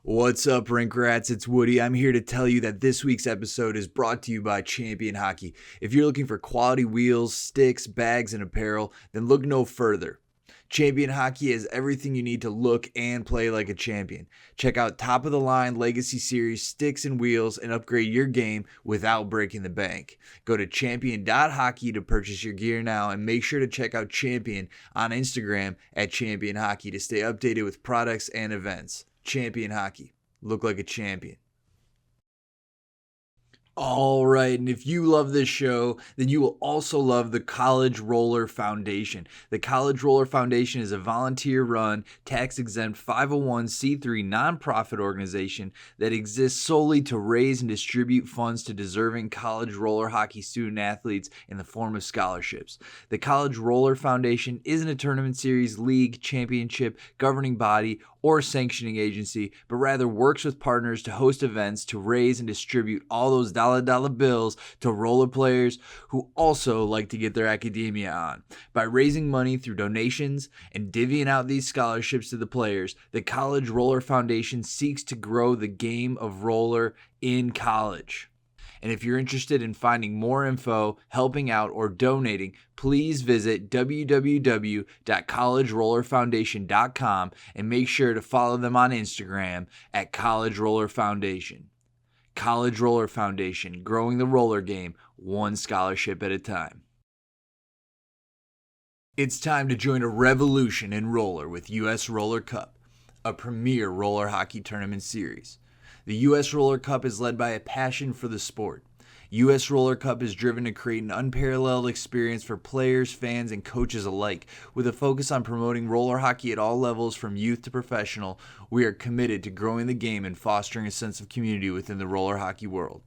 What's up, Rink Rats? It's Woody. I'm here to tell you that this week's episode is brought to you by Champion Hockey. If you're looking for quality wheels, sticks, bags, and apparel, then look no further. Champion Hockey has everything you need to look and play like a champion. Check out top-of-the-line Legacy Series sticks and wheels and upgrade your game without breaking the bank. Go to champion.hockey to purchase your gear now, and make sure to check out Champion on Instagram at Champion Hockey to stay updated with products and events. Champion Hockey. Look like a champion. All right, and if you love this show, then you will also love the College Roller Foundation. The College Roller Foundation is a volunteer-run, tax-exempt 501c3 nonprofit organization that exists solely to raise and distribute funds to deserving college roller hockey student athletes in the form of scholarships. The College Roller Foundation isn't a tournament series, league, championship, governing body, or sanctioning agency, but rather works with partners to host events to raise and distribute all those dollar bills to roller players who also like to get their academia on. By raising money through donations and divvying out these scholarships to the players, the College Roller Foundation seeks to grow the game of roller in college. And if you're interested in finding more info, helping out, or donating, please visit www.collegerollerfoundation.com and make sure to follow them on Instagram at College Roller Foundation. College Roller Foundation, growing the roller game one scholarship at a time. It's time to join a revolution in roller with US Roller Cup, a premier roller hockey tournament series. The U.S. Roller Cup is led by a passion for the sport. U.S. Roller Cup is driven to create an unparalleled experience for players, fans, and coaches alike. With a focus on promoting roller hockey at all levels from youth to professional, we are committed to growing the game and fostering a sense of community within the roller hockey world.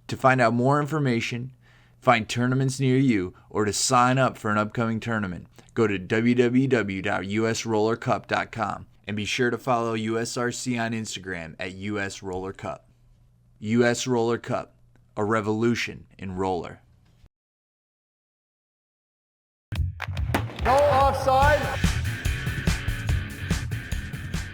To find out more information, find tournaments near you, or to sign up for an upcoming tournament, go to www.usrollercup.com. And be sure to follow USRC on Instagram at US Roller Cup. US Roller Cup, a revolution in roller. No offside.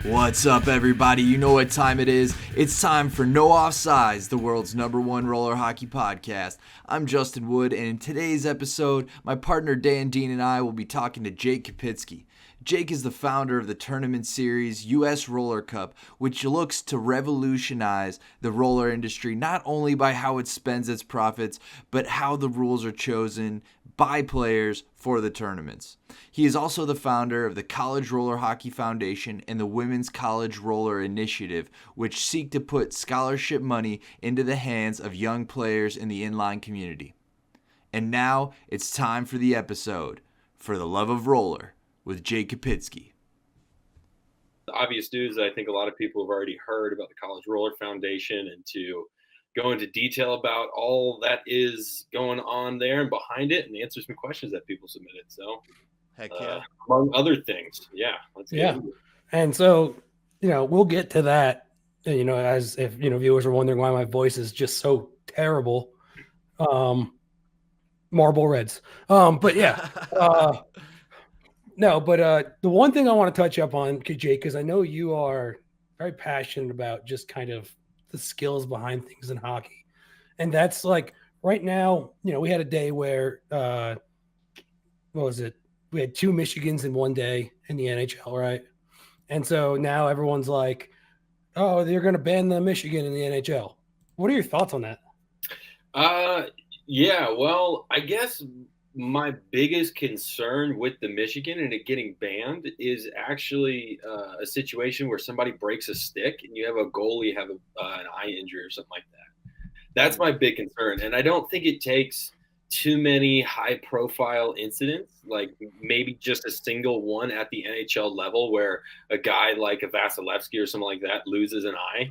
What's up, everybody? You know what time it is. It's time for No Offsides, the world's #1 roller hockey podcast. I'm Justin Wood, and in today's episode, my partner Dan Dean and I will be talking to Jake Kopitzke. Jake is the founder of the tournament series US Roller Cup, which looks to revolutionize the roller industry not only by how it spends its profits, but how the rules are chosen by players for the tournaments. He is also the founder of the College Roller Hockey Foundation and the Women's College Roller Initiative, which seek to put scholarship money into the hands of young players in the inline community. And now it's time for the episode, For the Love of Roller, with Jake Kopitzke. The obvious news, I think a lot of people have already heard about the College Roller Foundation, and to go into detail about all that is going on there and behind it and answer some questions that people submitted. So, Heck yeah. Among other things. Yeah. Let's get into it. And so, we'll get to that, as if, viewers are wondering why my voice is just so terrible. Marble Reds. But yeah. No, but the one thing I want to touch up on, Jake, because I know you are very passionate about just kind of the skills behind things in hockey. And that's like right now, we had a day where, what was it? We had 2 Michigans in one day in the NHL, right? And so now everyone's like, oh, they're going to ban the Michigan in the NHL. What are your thoughts on that? Yeah, well, I guess my biggest concern with the Michigan and it getting banned is actually a situation where somebody breaks a stick and you have a goalie have an eye injury or something like that. That's my big concern. And I don't think it takes too many high-profile incidents, like maybe just a single one at the NHL level where a guy like a Vasilevsky or something like that loses an eye.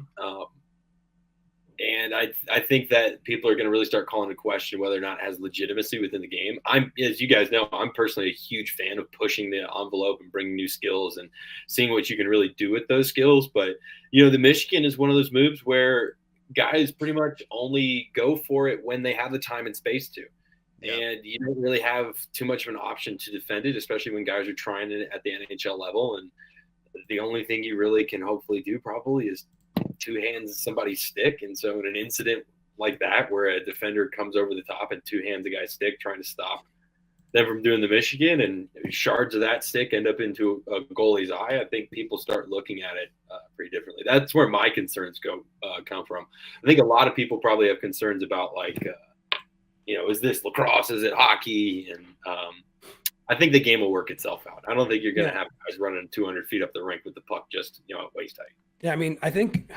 And I think that people are going to really start calling into question whether or not it has legitimacy within the game. As you guys know, I'm personally a huge fan of pushing the envelope and bringing new skills and seeing what you can really do with those skills. But, the Michigan is one of those moves where guys pretty much only go for it when they have the time and space to. Yeah. And you don't really have too much of an option to defend it, especially when guys are trying it at the NHL level. And the only thing you really can hopefully do probably is two-hands somebody's stick. And so in an incident like that, where a defender comes over the top and two-hands a guy's stick trying to stop them from doing the Michigan, and shards of that stick end up into a goalie's eye, I think people start looking at it pretty differently. That's where my concerns come from. I think a lot of people probably have concerns about, like, is this lacrosse? Is it hockey? And I think the game will work itself out. I don't think you're going to have guys running 200 feet up the rink with the puck just, at waist height. Yeah, I mean, I think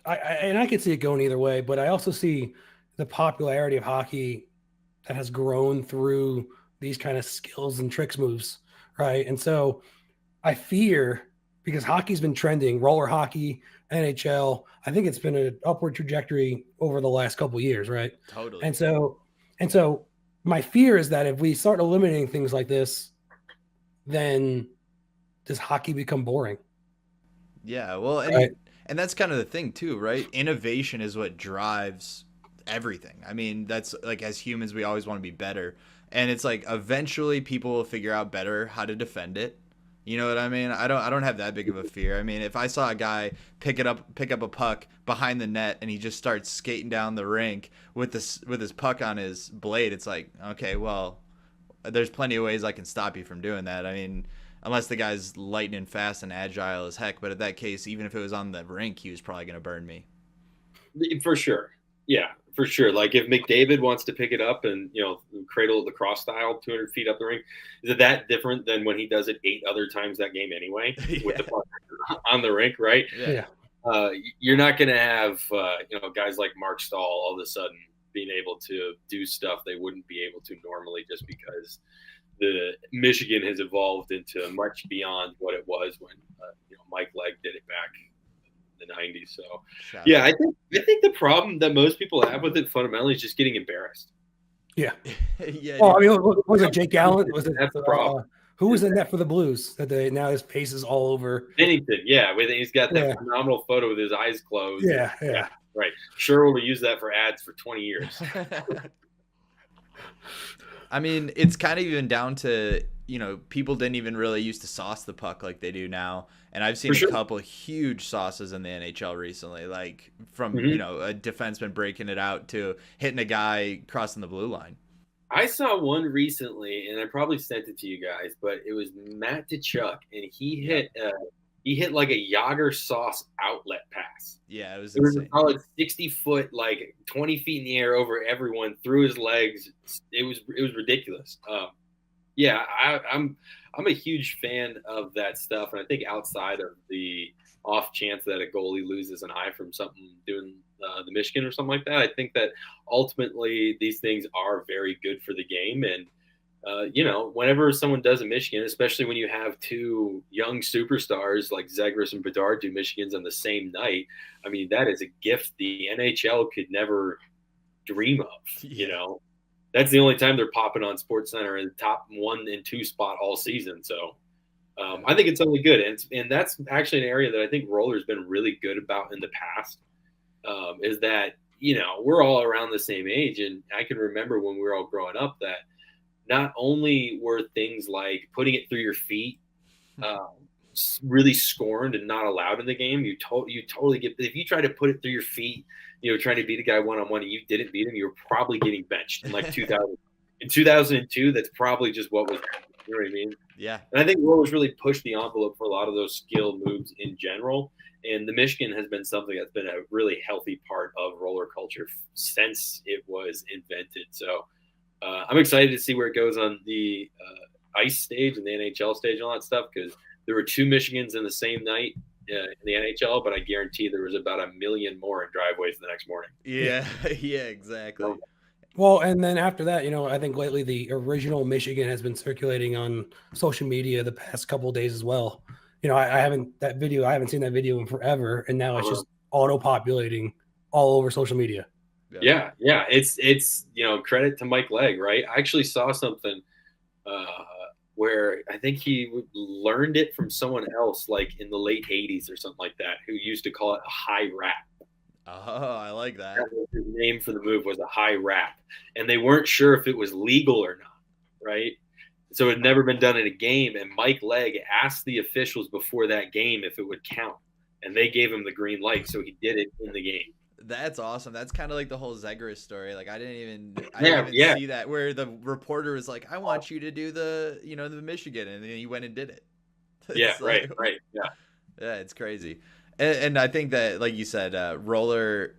I could see it going either way, but I also see the popularity of hockey that has grown through these kind of skills and tricks moves, right? And so I fear, because hockey's been trending, roller hockey, NHL, I think it's been an upward trajectory over the last couple of years, right? Totally. And so my fear is that if we start eliminating things like this, then does hockey become boring? Yeah, well, and that's kind of the thing too, right? Innovation is what drives everything. I mean, that's like, as humans, we always want to be better, and it's like eventually people will figure out better how to defend it. You know what I mean? I don't have that big of a fear. I mean, if I saw a guy pick up a puck behind the net and he just starts skating down the rink with his puck on his blade, it's like, okay, well, there's plenty of ways I can stop you from doing that. I mean, unless the guy's lightning fast and agile as heck, but in that case, even if it was on the rink, he was probably going to burn me. For sure. Yeah, for sure. Like, if McDavid wants to pick it up and, cradle it lacrosse style 200 feet up the rink, is it that different than when he does it 8 other times that game anyway with the puck on the rink, right? Yeah. You're not going to have, guys like Mark Stahl all of a sudden being able to do stuff they wouldn't be able to normally, just because the Michigan has evolved into much beyond what it was when Mike Legg did it back in the 90s. So I think the problem that most people have with it fundamentally is just getting embarrassed. Yeah. Yeah. Oh, I mean, was it Jake Allen? Was it That's the problem. who was in that for the Blues that now his face is all over? Anything, yeah. He's got that phenomenal photo with his eyes closed. Yeah. Right. Sure will use that for ads for 20 years. I mean, it's kind of even down to, people didn't even really used to sauce the puck like they do now. And I've seen a couple huge sauces in the NHL recently, like from, a defenseman breaking it out to hitting a guy crossing the blue line. I saw one recently, and I probably sent it to you guys, but it was Matt Tkachuk, and he hit like a Yager sauce outlet pass. Yeah, it was a solid 60-foot, like 20 feet in the air over everyone, through his legs. It was ridiculous. I'm a huge fan of that stuff, and I think outside of the off chance that a goalie loses an eye from something doing the Michigan or something like that, I think that ultimately these things are very good for the game. And whenever someone does a Michigan, especially when you have two young superstars like Zegras and Bedard do Michigans on the same night, I mean, that is a gift the NHL could never dream of. That's the only time they're popping on SportsCenter in the top 1 and 2 spot all season. So I think it's only good. And that's actually an area that I think Roller's been really good about in the past, is that, we're all around the same age. And I can remember when we were all growing up that not only were things like putting it through your feet really scorned and not allowed in the game, you totally get, if you try to put it through your feet, trying to beat a guy one-on-one and you didn't beat him, you were probably getting benched in like 2000. In 2002, that's probably just what was happening. You know what I mean? Yeah. And I think Rollers really pushed the envelope for a lot of those skill moves in general. And the Michigan has been something that's been a really healthy part of roller culture since it was invented. So I'm excited to see where it goes on the ice stage and the NHL stage and all that stuff, because there were 2 Michigans in the same night in the NHL, but I guarantee there was about 1 million more in driveways the next morning. Yeah, yeah, exactly. Well, and then after that, I think lately the original Michigan has been circulating on social media the past couple of days as well. I haven't seen that video in forever, and now it's just auto-populating all over social media. Yeah. It's credit to Mike Legg, right? I actually saw something where I think he learned it from someone else, like in the late 80s or something like that, who used to call it a high wrap. Oh, I like that. His name for the move was a high wrap, and they weren't sure if it was legal or not, right? So it had never been done in a game, and Mike Legg asked the officials before that game if it would count, and they gave him the green light, so he did it in the game. That's awesome. That's kind of like the whole Zegras story. Like I didn't Yeah, even see that, where the reporter was like, "I want you to do the Michigan," and then he went and did it. Yeah, Like, right. Yeah. Yeah, it's crazy. And I think that, like you said, roller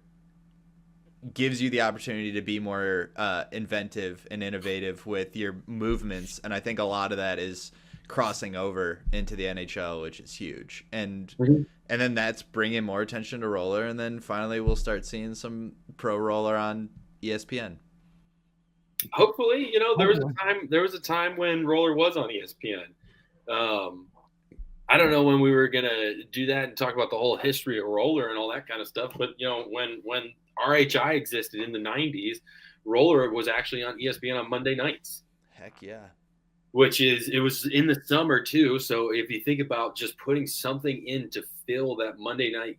gives you the opportunity to be more inventive and innovative with your movements, and I think a lot of that is crossing over into the NHL, which is huge. And then that's bringing more attention to roller, and then finally we'll start seeing some pro roller on ESPN. Hopefully, there was a time when roller was on ESPN. I don't know when we were gonna do that and talk about the whole history of roller and all that kind of stuff, but when RHI existed in the 90s, roller was actually on ESPN on Monday nights. Heck yeah. It was in the summer too. So if you think about just putting something in to fill that Monday night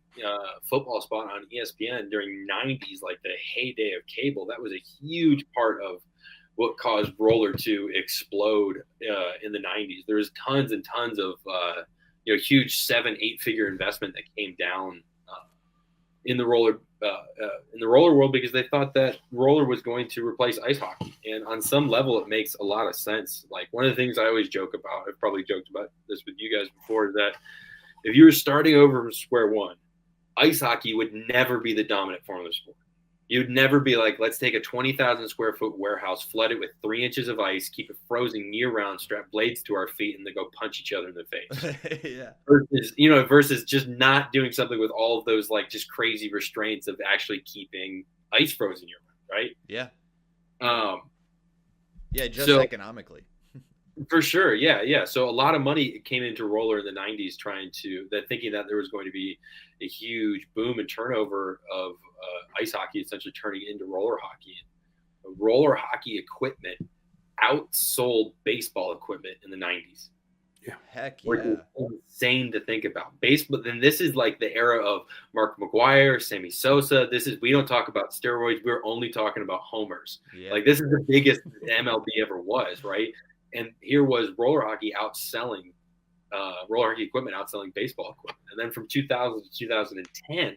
football spot on ESPN during 90s, like the heyday of cable, that was a huge part of what caused roller to explode in the 90s. There was tons and tons of huge 7-8 figure investment that came down in the roller world, because they thought that roller was going to replace ice hockey. And on some level, it makes a lot of sense. Like, one of the things I always joke about, I've probably joked about this with you guys before, is that if you were starting over from square one, ice hockey would never be the dominant form of the sport. You'd never be like, let's take a 20,000 square foot warehouse, flood it with 3 inches of ice, keep it frozen year round, strap blades to our feet, and then go punch each other in the face. Yeah. Versus just not doing something with all of those like just crazy restraints of actually keeping ice frozen year round, right? Yeah. Just so, economically. For sure. Yeah. So a lot of money came into roller in the 90s thinking that there was going to be a huge boom and turnover of ice hockey essentially turning into roller hockey. Roller hockey equipment outsold baseball equipment in the 90s. Yeah. Heck yeah. Insane to think about. Baseball, then this is like the era of Mark McGuire, Sammy Sosa. We don't talk about steroids. We're only talking about homers. Yeah. Like, this is the biggest MLB ever was, right? And here was roller hockey equipment outselling baseball equipment. And then from 2000 to 2010,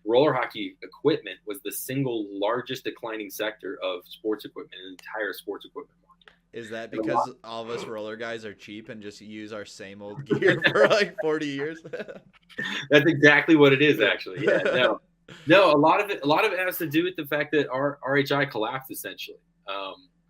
roller hockey equipment was the single largest declining sector of sports equipment in the entire sports equipment market. Is that because all of us roller guys are cheap and just use our same old gear for like 40 years? That's exactly what it is, actually. Yeah, no, a lot of it has to do with the fact that our RHI collapsed, essentially.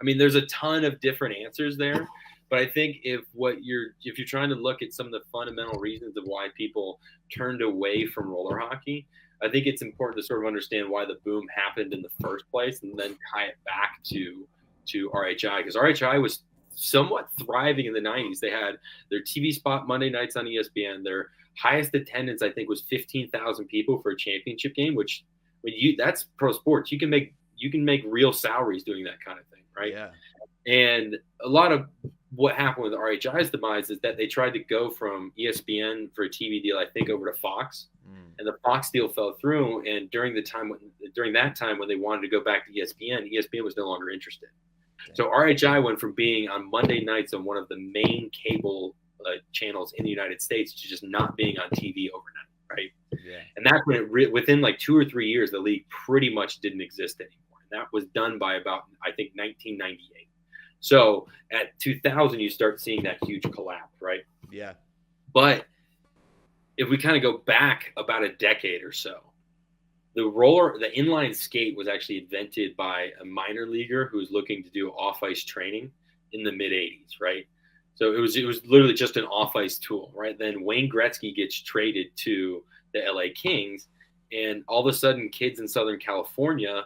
There's a ton of different answers there, but I think if you're trying to look at some of the fundamental reasons of why people turned away from roller hockey, I think it's important to sort of understand why the boom happened in the first place, and then tie it back to RHI, because RHI was somewhat thriving in the 90s. They had their TV spot Monday nights on ESPN. Their highest attendance, I think, was 15,000 people for a championship game, which that's pro sports. You can make real salaries doing that kind of thing, right? Yeah. And a lot of what happened with RHI's demise is that they tried to go from ESPN for a TV deal, I think, over to Fox, and the Fox deal fell through. And during that time when they wanted to go back to ESPN was no longer interested. Okay. So RHI went from being on Monday nights on one of the main cable channels in the United States to just not being on TV overnight, right? Yeah. And that's when within like 2 or 3 years, the league pretty much didn't exist anymore. And that was done by about, I think, 1998. So at 2000, you start seeing that huge collapse, right? Yeah. But if we kind of go back about a decade or so, the inline skate was actually invented by a minor leaguer who was looking to do off-ice training in the mid-'80s, right? So it was literally just an off-ice tool, right? Then Wayne Gretzky gets traded to the LA Kings, and all of a sudden kids in Southern California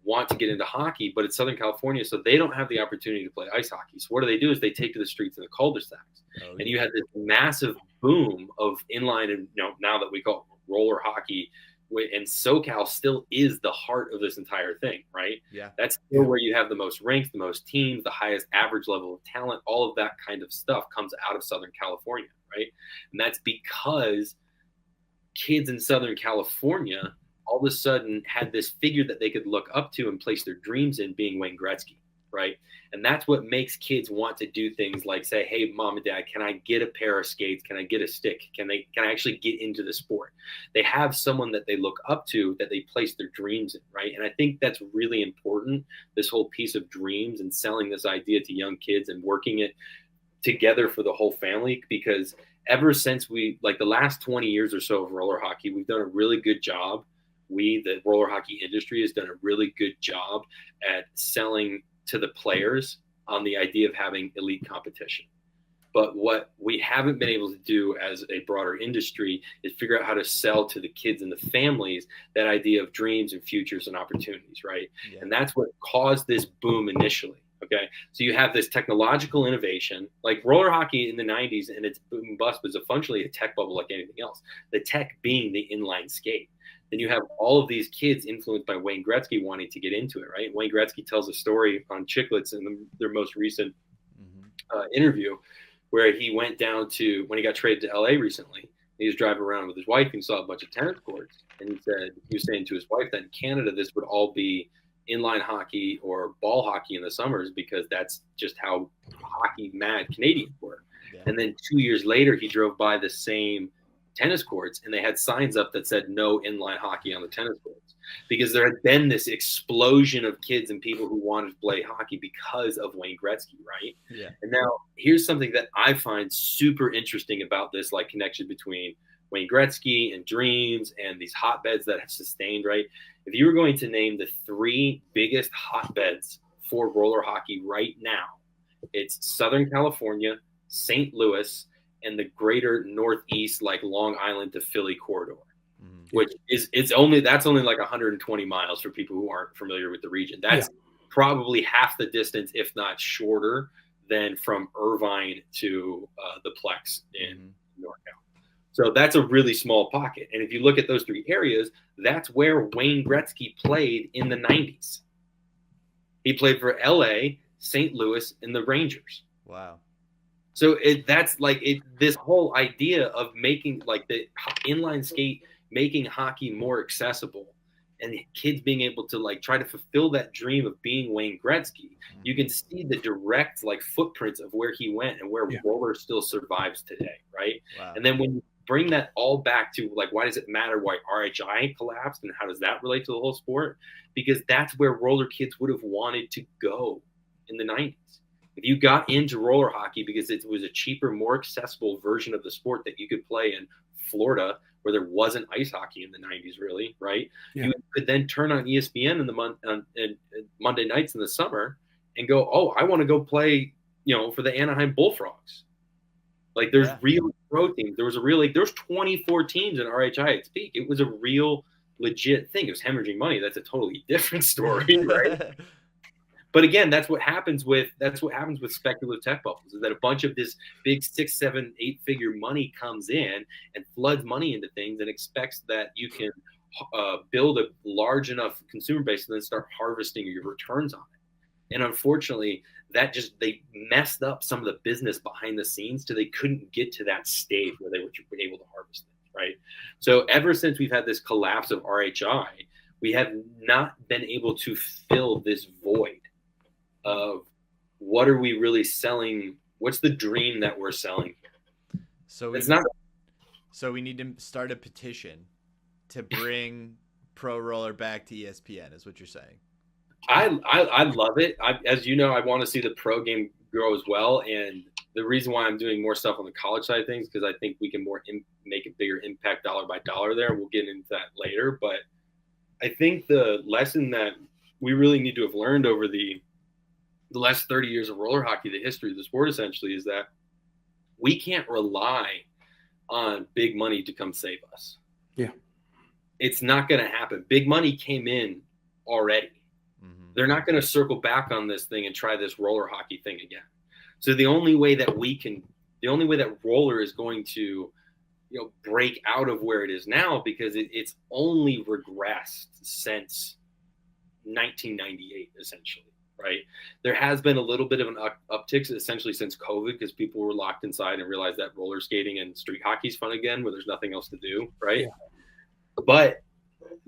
want to get into hockey, but it's Southern California, so they don't have the opportunity to play ice hockey. So what do? Is they take to the streets in the cul-de-sacs. And you had this massive boom of inline, and now that we call it roller hockey, and SoCal still is the heart of this entire thing, right? Yeah. That's still where you have the most ranks, the most teams, the highest average level of talent. All of that kind of stuff comes out of Southern California, right? And that's because kids in Southern California all of a sudden had this figure that they could look up to and place their dreams in, being Wayne Gretzky, right? And that's what makes kids want to do things like say, hey, mom and dad, can I get a pair of skates? Can I get a stick? Can I actually get into the sport? They have someone that they look up to, that they place their dreams in, right? And I think that's really important, this whole piece of dreams and selling this idea to young kids and working it together for the whole family, because ever since the last 20 years or so of roller hockey, we've done a really good job. The roller hockey industry has done a really good job at selling to the players on the idea of having elite competition. But what we haven't been able to do as a broader industry is figure out how to sell to the kids and the families that idea of dreams and futures and opportunities, right? Yeah. And that's what caused this boom initially. Okay, so you have this technological innovation, like roller hockey in the 90s, and its boom and bust was functionally a tech bubble like anything else. The tech being the inline skate. Then you have all of these kids influenced by Wayne Gretzky wanting to get into it, right? Wayne Gretzky tells a story on Chicklets in their most recent interview, where he went down to, when he got traded to LA recently, he was driving around with his wife and saw a bunch of tennis courts. And he was saying to his wife that in Canada, this would all be inline hockey or ball hockey in the summers, because that's just how hockey mad Canadians were. Yeah. And then 2 years later, he drove by the same tennis courts and they had signs up that said no inline hockey on the tennis courts, because there had been this explosion of kids and people who wanted to play hockey because of Wayne Gretzky, right? Yeah. And now here's something that I find super interesting about this, like, connection between Wayne Gretzky and dreams and these hotbeds that have sustained, right? If you were going to name the 3 biggest hotbeds for roller hockey right now, it's Southern California, St. Louis, and the greater Northeast, like Long Island to Philly corridor, which is that's only like 120 miles for people who aren't familiar with the region. That's probably half the distance, if not shorter, than from Irvine to the Plex in NorCal. So that's a really small pocket. And if you look at those 3 areas, that's where Wayne Gretzky played in the 90s. He played for LA, St. Louis, and the Rangers. Wow. So that's like this whole idea of making, like, the inline skate, making hockey more accessible, and kids being able to, like, try to fulfill that dream of being Wayne Gretzky. You can see the direct, like, footprints of where he went and where roller still survives today, right? Wow. And then when you bring that all back to, like, why does it matter why RHI collapsed and how does that relate to the whole sport? Because that's where roller kids would have wanted to go in the 90s. If you got into roller hockey because it was a cheaper, more accessible version of the sport that you could play in Florida, where there wasn't ice hockey in the 90s, really, right? Yeah. You could then turn on ESPN in Monday nights in the summer and go, oh, I want to go play, for the Anaheim Bullfrogs. Like, there's real pro teams. There's 24 teams in RHI at its peak. It was a real legit thing. It was hemorrhaging money. That's a totally different story, right? But again, that's what happens with speculative tech bubbles, is that a bunch of this big 6, 7, 8-figure money comes in and floods money into things and expects that you can build a large enough consumer base and then start harvesting your returns on it. And unfortunately, they messed up some of the business behind the scenes till they couldn't get to that stage where they were able to harvest it, right? So ever since we've had this collapse of RHI, we have not been able to fill this void of what are we really selling? What's the dream that we're selling? So we need to start a petition to bring pro roller back to ESPN, is what you're saying. I love it. As you know, I want to see the pro game grow as well. And the reason why I'm doing more stuff on the college side of things, because I think we can make a bigger impact dollar by dollar there. We'll get into that later. But I think the lesson that we really need to have learned over the last 30 years of roller hockey, the history of the sport essentially, is that we can't rely on big money to come save us. Yeah. It's not going to happen. Big money came in already. Mm-hmm. They're not going to circle back on this thing and try this roller hockey thing again. So the only way that roller is going to, break out of where it is now, because it's only regressed since 1998, essentially. Right. There has been a little bit of an uptick essentially since COVID, because people were locked inside and realized that roller skating and street hockey is fun again, where there's nothing else to do. Right. Yeah. But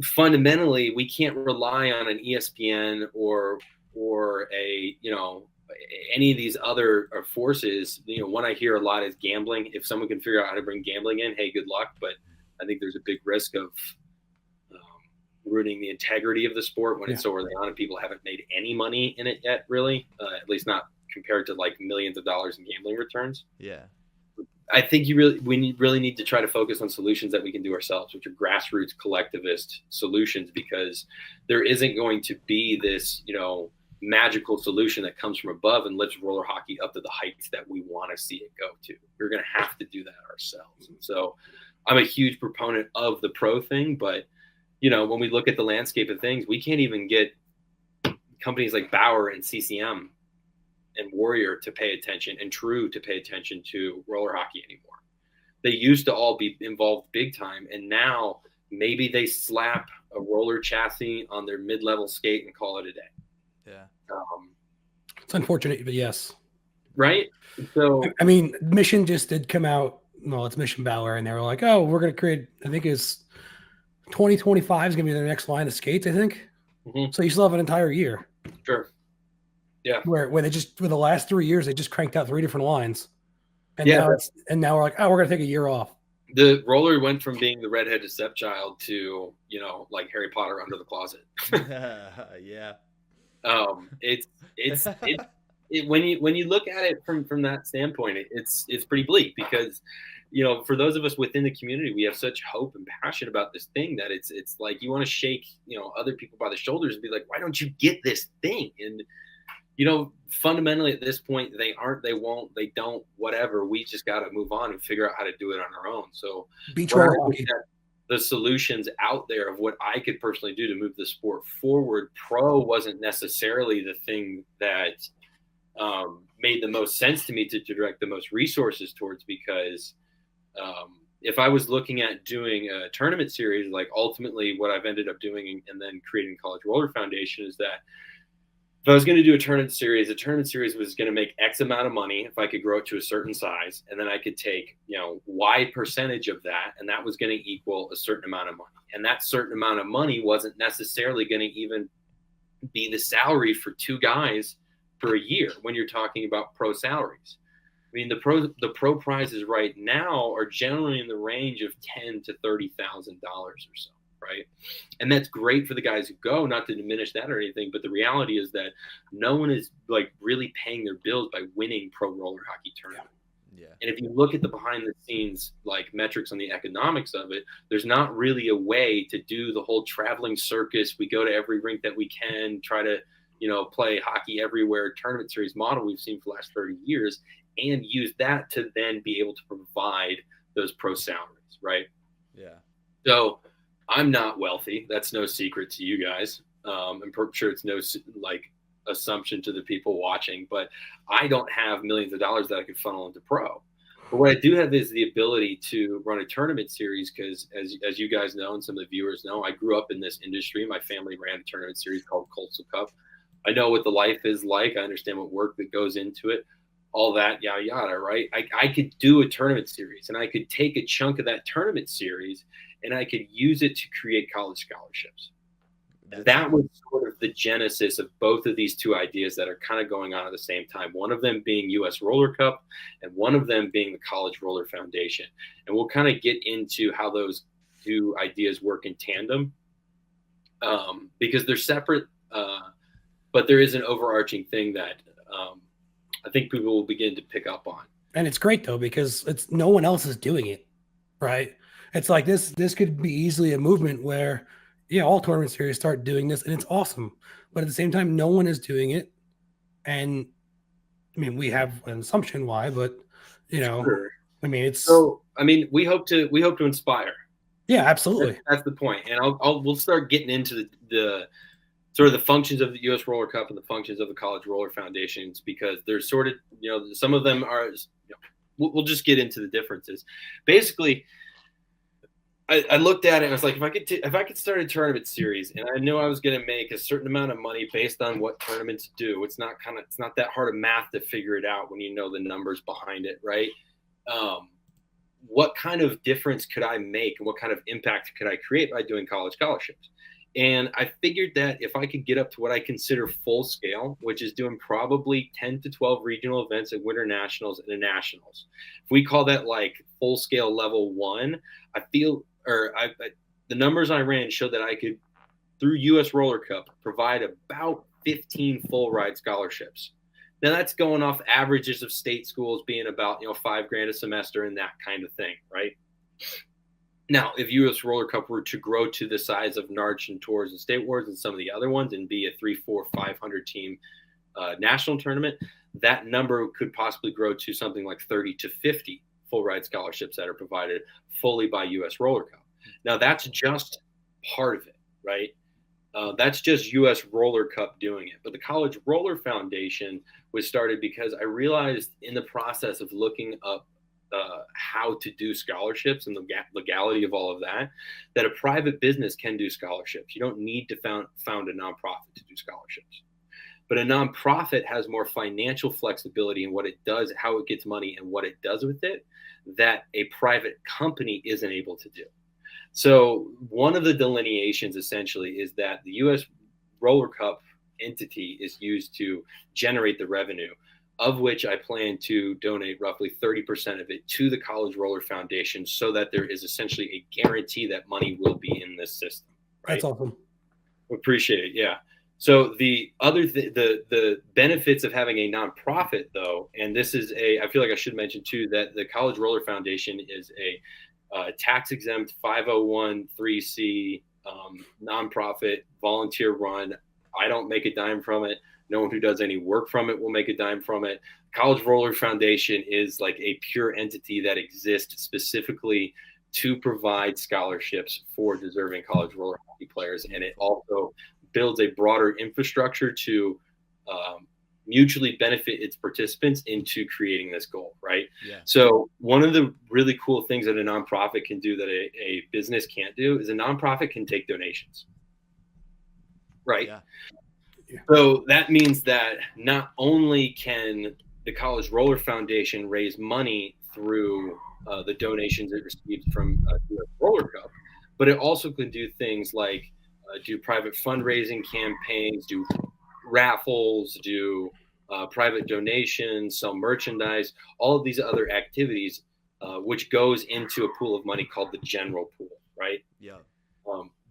fundamentally, we can't rely on an ESPN or any of these other forces. One I hear a lot is gambling. If someone can figure out how to bring gambling in, hey, good luck. But I think there's a big risk of ruining the integrity of the sport when it's so early on and people haven't made any money in it yet, really, at least not compared to like millions of dollars in gambling returns. Yeah. I think we really need to try to focus on solutions that we can do ourselves, which are grassroots collectivist solutions, because there isn't going to be this, magical solution that comes from above and lifts roller hockey up to the heights that we want to see it go to. We're going to have to do that ourselves. And so I'm a huge proponent of the pro thing, but when we look at the landscape of things, we can't even get companies like Bauer and CCM and Warrior to pay attention and True to pay attention to roller hockey anymore. They used to all be involved big time, and now maybe they slap a roller chassis on their mid-level skate and call it a day. Yeah. It's unfortunate, but yes. Right? So I mean, Mission just did come out. No, it's Mission Bauer, and they were like, "Oh, we're going to create." I think it's 2025 is going to be their next line of skates. I think. Mm-hmm. So you still have an entire year. Sure. Yeah. Where they just for the last 3 years they just cranked out 3 different lines, and now we're like, oh, we're going to take a year off. The roller went from being the redheaded stepchild to like Harry Potter under the closet. Yeah. It's when you look at it from that standpoint, it's pretty bleak, because for those of us within the community, we have such hope and passion about this thing that it's like you want to shake other people by the shoulders and be like, why don't you get this thing? And fundamentally at this point, they aren't, they won't, they don't, whatever. We just got to move on and figure out how to do it on our own. So the solutions out there of what I could personally do to move the sport forward, pro wasn't necessarily the thing that made the most sense to me to direct the most resources towards, because if I was looking at doing a tournament series, like ultimately what I've ended up doing and then creating College Roller Foundation is that if I was going to do a tournament series was going to make X amount of money if I could grow it to a certain size, and then I could take, Y percentage of that, and that was going to equal a certain amount of money. And that certain amount of money wasn't necessarily going to even be the salary for 2 guys for a year when you're talking about pro salaries. I mean, the pro prizes right now are generally in the range of $10,000 to $30,000 or so. Right. And that's great for the guys who go, not to diminish that or anything. But the reality is that no one is like really paying their bills by winning pro roller hockey tournament. Yeah. And if you look at the behind the scenes, like metrics on the economics of it, there's not really a way to do the whole traveling circus. We go to every rink that we can, try to, play hockey everywhere tournament series model we've seen for the last 30 years and use that to then be able to provide those pro salaries. Right. Yeah. So I'm not wealthy. That's no secret to you guys. I'm sure it's no assumption to the people watching, but I don't have millions of dollars that I could funnel into pro. But what I do have is the ability to run a tournament series, because as you guys know, and some of the viewers know, I grew up in this industry. My family ran a tournament series called Coastal Cup. I know what the life is like. I understand what work that goes into it, all that, yada, yada, right? I could do a tournament series, and I could take a chunk of that tournament series and I could use it to create college scholarships. That was sort of the genesis of both of these 2 ideas that are kind of going on at the same time. One of them being US Roller Cup and one of them being the College Roller Foundation. And we'll kind of get into how those 2 ideas work in tandem, because they're separate, but there is an overarching thing that I think people will begin to pick up on. And it's great though, because no one else is doing it, right? It's like this could be easily a movement where, all tournament series start doing this, and it's awesome. But at the same time, no one is doing it. And I mean, we have an assumption why, but sure. I mean, we hope to inspire. Yeah, absolutely. That's the point. And we'll start getting into the sort of the functions of the US Roller Cup and the functions of the College Roller Foundations, because there's sort of, some of them are, we'll just get into the differences. Basically, I looked at it and I was like, if I could start a tournament series and I knew I was going to make a certain amount of money based on what tournaments do, it's not that hard of math to figure it out when you know the numbers behind it, right? What kind of difference could I make and what kind of impact could I create by doing college scholarships? And I figured that if I could get up to what I consider full scale, which is doing probably 10 to 12 regional events at Winter Nationals and the Nationals, if we call that like full scale level 1, the numbers I ran showed that I could, through US Roller Cup, provide about 15 full ride scholarships. Now that's going off averages of state schools being about, $5,000 a semester and that kind of thing, right? Now, if US Roller Cup were to grow to the size of Narch and Tours and State Wars and some of the other ones and be a 3, 4, 500 team national tournament, that number could possibly grow to something like 30 to 50 full ride scholarships that are provided fully by US Roller Cup. Now that's just part of it, right? That's just US Roller Cup doing it. But the College Roller Foundation was started because I realized in the process of looking up how to do scholarships and the legality of all of that, that a private business can do scholarships. You don't need to found a nonprofit to do scholarships. But a nonprofit has more financial flexibility in what it does, how it gets money, and what it does with it that a private company isn't able to do. So one of the delineations essentially is that the US Roller Cup entity is used to generate the revenue, of which I plan to donate roughly 30% of it to the College Roller Foundation so that there is essentially a guarantee that money will be in this system. Right? That's awesome. Appreciate it. Yeah. So the other the benefits of having a nonprofit, though, and this is I feel like I should mention too, that the College Roller Foundation is a tax exempt 501(c) nonprofit, volunteer run. I don't make a dime from it. No one who does any work from it will make a dime from it. College Roller Foundation is like a pure entity that exists specifically to provide scholarships for deserving college roller hockey players, and it also builds a broader infrastructure to mutually benefit its participants into creating this goal, right? Yeah. So one of the really cool things that a nonprofit can do that a business can't do is a nonprofit can take donations, right? Yeah. So that means that not only can the College Roller Foundation raise money through the donations it receives from US Roller Cup, but it also can do things like do private fundraising campaigns, do raffles, do private donations, sell merchandise, all of these other activities, which goes into a pool of money called the general pool, right? Yeah.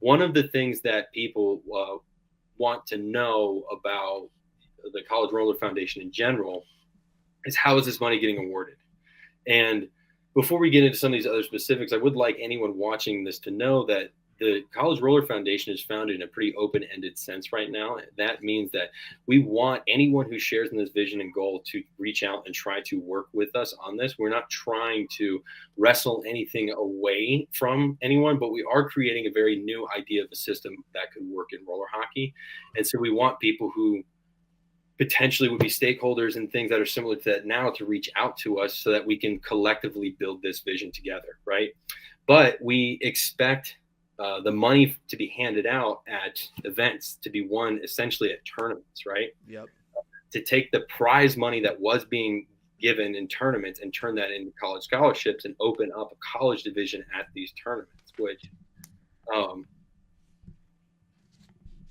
One of the things that people want to know about the College Roller Foundation in general is how is this money getting awarded? And before we get into some of these other specifics, I would like anyone watching this to know that the College Roller Foundation is founded in a pretty open-ended sense right now. That means that we want anyone who shares in this vision and goal to reach out and try to work with us on this. We're not trying to wrestle anything away from anyone, but we are creating a very new idea of a system that could work in roller hockey. And so we want people who potentially would be stakeholders and things that are similar to that now to reach out to us so that we can collectively build this vision together, right? But we expect the money to be handed out at events, to be won essentially at tournaments, right? Yep. To take the prize money that was being given in tournaments and turn that into college scholarships and open up a college division at these tournaments, which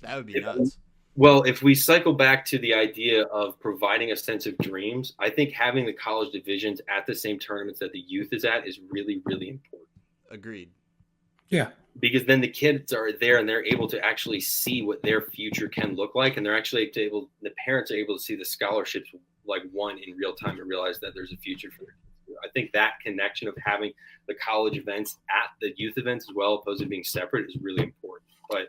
that would be nuts. Well, if we cycle back to the idea of providing a sense of dreams, I think having the college divisions at the same tournaments that the youth is at is really, really important. Agreed. Yeah. Because then the kids are there and they're able to actually see what their future can look like. And they're actually able, the parents are able to see the scholarships like won in real time and realize that there's a future for their kids. I think that connection of having the college events at the youth events as well, opposed to being separate, is really important. But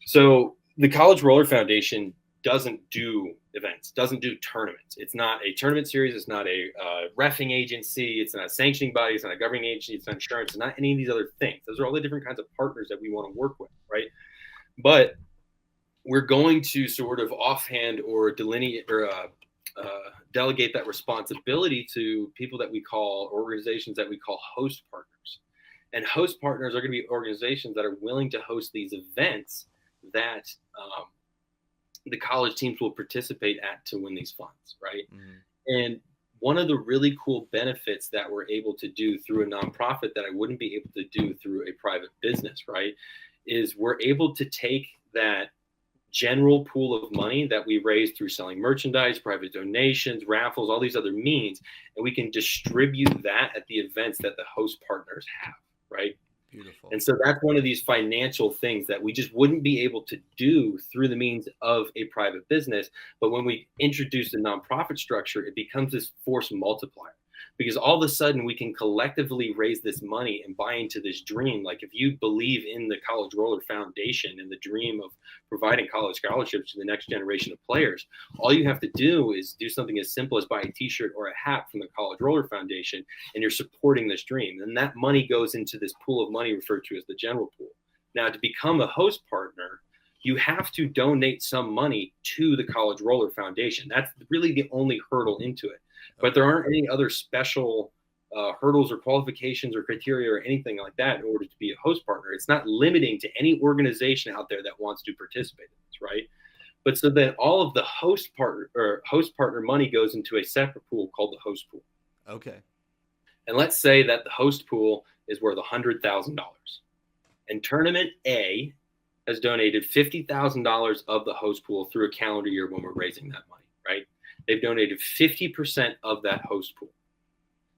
so the College Roller Foundation doesn't do events, doesn't do tournaments. It's not a tournament series. It's not a reffing agency. It's not a sanctioning body. It's not a governing agency. It's not insurance. It's not any of these other things. Those are all the different kinds of partners that we want to work with, right? But we're going to sort of offhand or delineate or delegate that responsibility to people that we call, organizations that we call host partners. And host partners are going to be organizations that are willing to host these events that the college teams will participate at to win these funds, right? Mm-hmm. And one of the really cool benefits that we're able to do through a nonprofit that I wouldn't be able to do through a private business, right, is we're able to take that general pool of money that we raise through selling merchandise, private donations, raffles, all these other means, and we can distribute that at the events that the host partners have, right? Beautiful. And so that's one of these financial things that we just wouldn't be able to do through the means of a private business. But when we introduce a nonprofit structure, it becomes this force multiplier, because all of a sudden we can collectively raise this money and buy into this dream. Like if you believe in the College Roller Foundation and the dream of providing college scholarships to the next generation of players, all you have to do is do something as simple as buy a t-shirt or a hat from the College Roller Foundation, and you're supporting this dream. And that money goes into this pool of money referred to as the general pool. Now, to become a host partner, you have to donate some money to the College Roller Foundation. That's really the only hurdle into it. But there aren't any other special hurdles or qualifications or criteria or anything like that in order to be a host partner. It's not limiting to any organization out there that wants to participate in this, right? But so then all of the host partner money goes into a separate pool called the host pool. Okay. And let's say that the host pool is worth $100,000. And Tournament A has donated $50,000 of the host pool through a calendar year when we're raising that money, right? They've donated 50% of that host pool.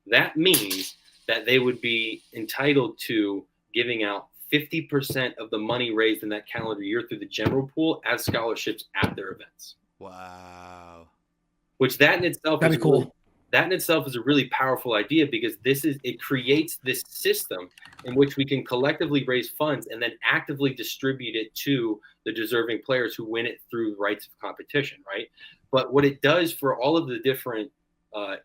That means that they would be entitled to giving out 50% of the money raised in that calendar year through the general pool as scholarships at their events. Wow. Which that in itself That'd is be cool. really, that in itself is a really powerful idea, because it creates this system in which we can collectively raise funds and then actively distribute it to the deserving players who win it through rights of competition, right? But what it does for all of the different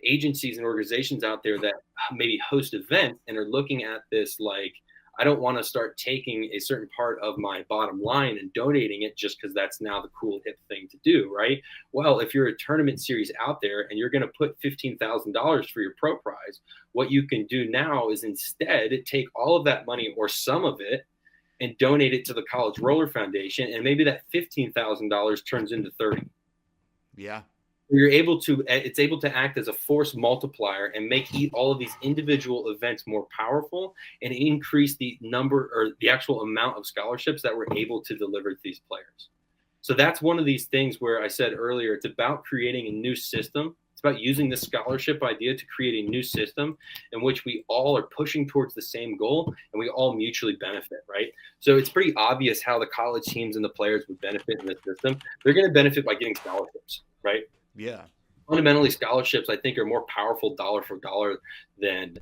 agencies and organizations out there that maybe host events and are looking at this like, I don't want to start taking a certain part of my bottom line and donating it just because that's now the cool hip thing to do, right? Well, if you're a tournament series out there and you're going to put $15,000 for your pro prize, what you can do now is instead take all of that money or some of it and donate it to the College Roller Foundation, and maybe that $15,000 turns into 30. Yeah. It's able to act as a force multiplier and make all of these individual events more powerful and increase the number or the actual amount of scholarships that we're able to deliver to these players. So that's one of these things where I said earlier, it's about creating a new system. It's about using the scholarship idea to create a new system in which we all are pushing towards the same goal and we all mutually benefit, right? So it's pretty obvious how the college teams and the players would benefit in this system. They're going to benefit by getting scholarships, right? Yeah. Fundamentally, scholarships, I think, are more powerful dollar for dollar than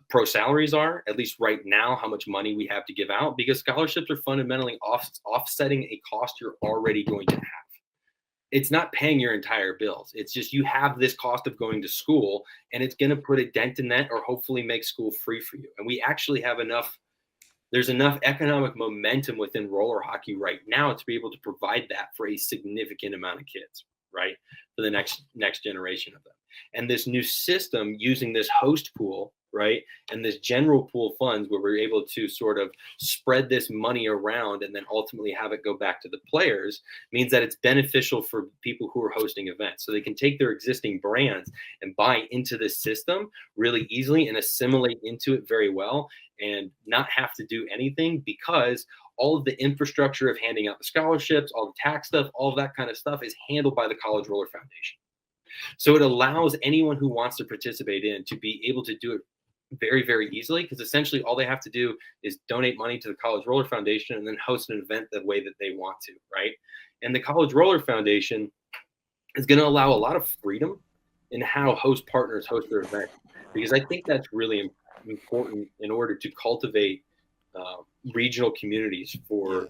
pro salaries are, at least right now, how much money we have to give out, because scholarships are fundamentally offsetting a cost you're already going to have. It's not paying your entire bills. It's just you have this cost of going to school, and it's going to put a dent in that or hopefully make school free for you. And we actually have there's enough economic momentum within roller hockey right now to be able to provide that for a significant amount of kids, right? For the next generation of them. And this new system using this host pool, right? And this general pool funds where we're able to sort of spread this money around and then ultimately have it go back to the players means that it's beneficial for people who are hosting events. So they can take their existing brands and buy into this system really easily and assimilate into it very well and not have to do anything, because all of the infrastructure of handing out the scholarships, all the tax stuff, all of that kind of stuff is handled by the College Roller Foundation. So it allows anyone who wants to participate in to be able to do it very, very easily, because essentially all they have to do is donate money to the College Roller Foundation and then host an event the way that they want to, right? And the College Roller Foundation is going to allow a lot of freedom in how host partners host their event, because I think that's really important in order to cultivate regional communities for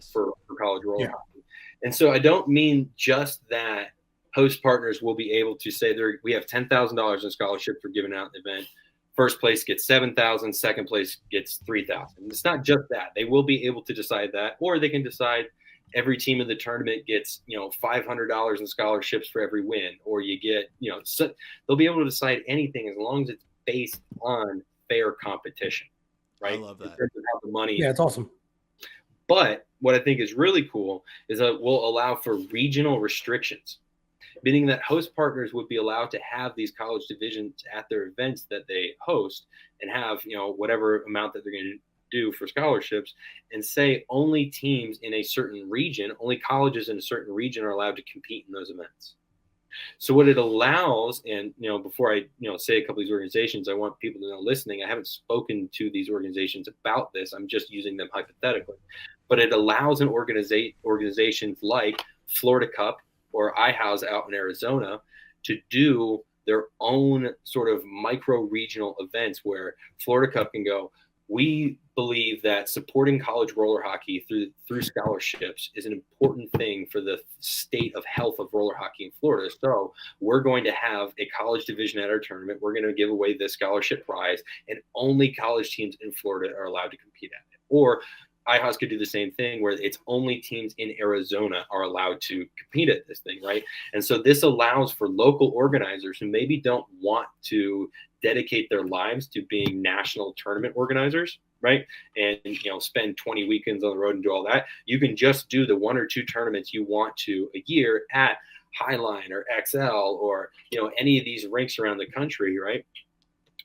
college roller hockey. And so I don't mean just that host partners will be able to say we have $10,000 in scholarship for giving out an event. First place gets $7,000, second place gets $3,000. It's not just that. They will be able to decide that, or they can decide every team in the tournament gets, $500 in scholarships for every win, or you get, so they'll be able to decide anything as long as it's based on fair competition, right? I love that. In terms of how the money Yeah, it's awesome. But what I think is really cool is that we'll allow for regional restrictions, meaning that host partners would be allowed to have these college divisions at their events that they host and have, whatever amount that they're going to do for scholarships, and say only teams in a certain region, only colleges in a certain region are allowed to compete in those events. So what it allows, and before I say a couple of these organizations, I want people to know listening, I haven't spoken to these organizations about this. I'm just using them hypothetically. But it allows organizations like Florida Cup or iHouse out in Arizona to do their own sort of micro regional events where Florida Cup can go, we believe that supporting college roller hockey through scholarships is an important thing for the state of health of roller hockey in Florida. So we're going to have a college division at our tournament. We're going to give away this scholarship prize, and only college teams in Florida are allowed to compete at it. Or iHouse could do the same thing where it's only teams in Arizona are allowed to compete at this thing, right? And so this allows for local organizers who maybe don't want to dedicate their lives to being national tournament organizers, right? And spend 20 weekends on the road and do all that. You can just do the 1 or 2 tournaments you want to a year at Highline or XL or any of these rinks around the country, right?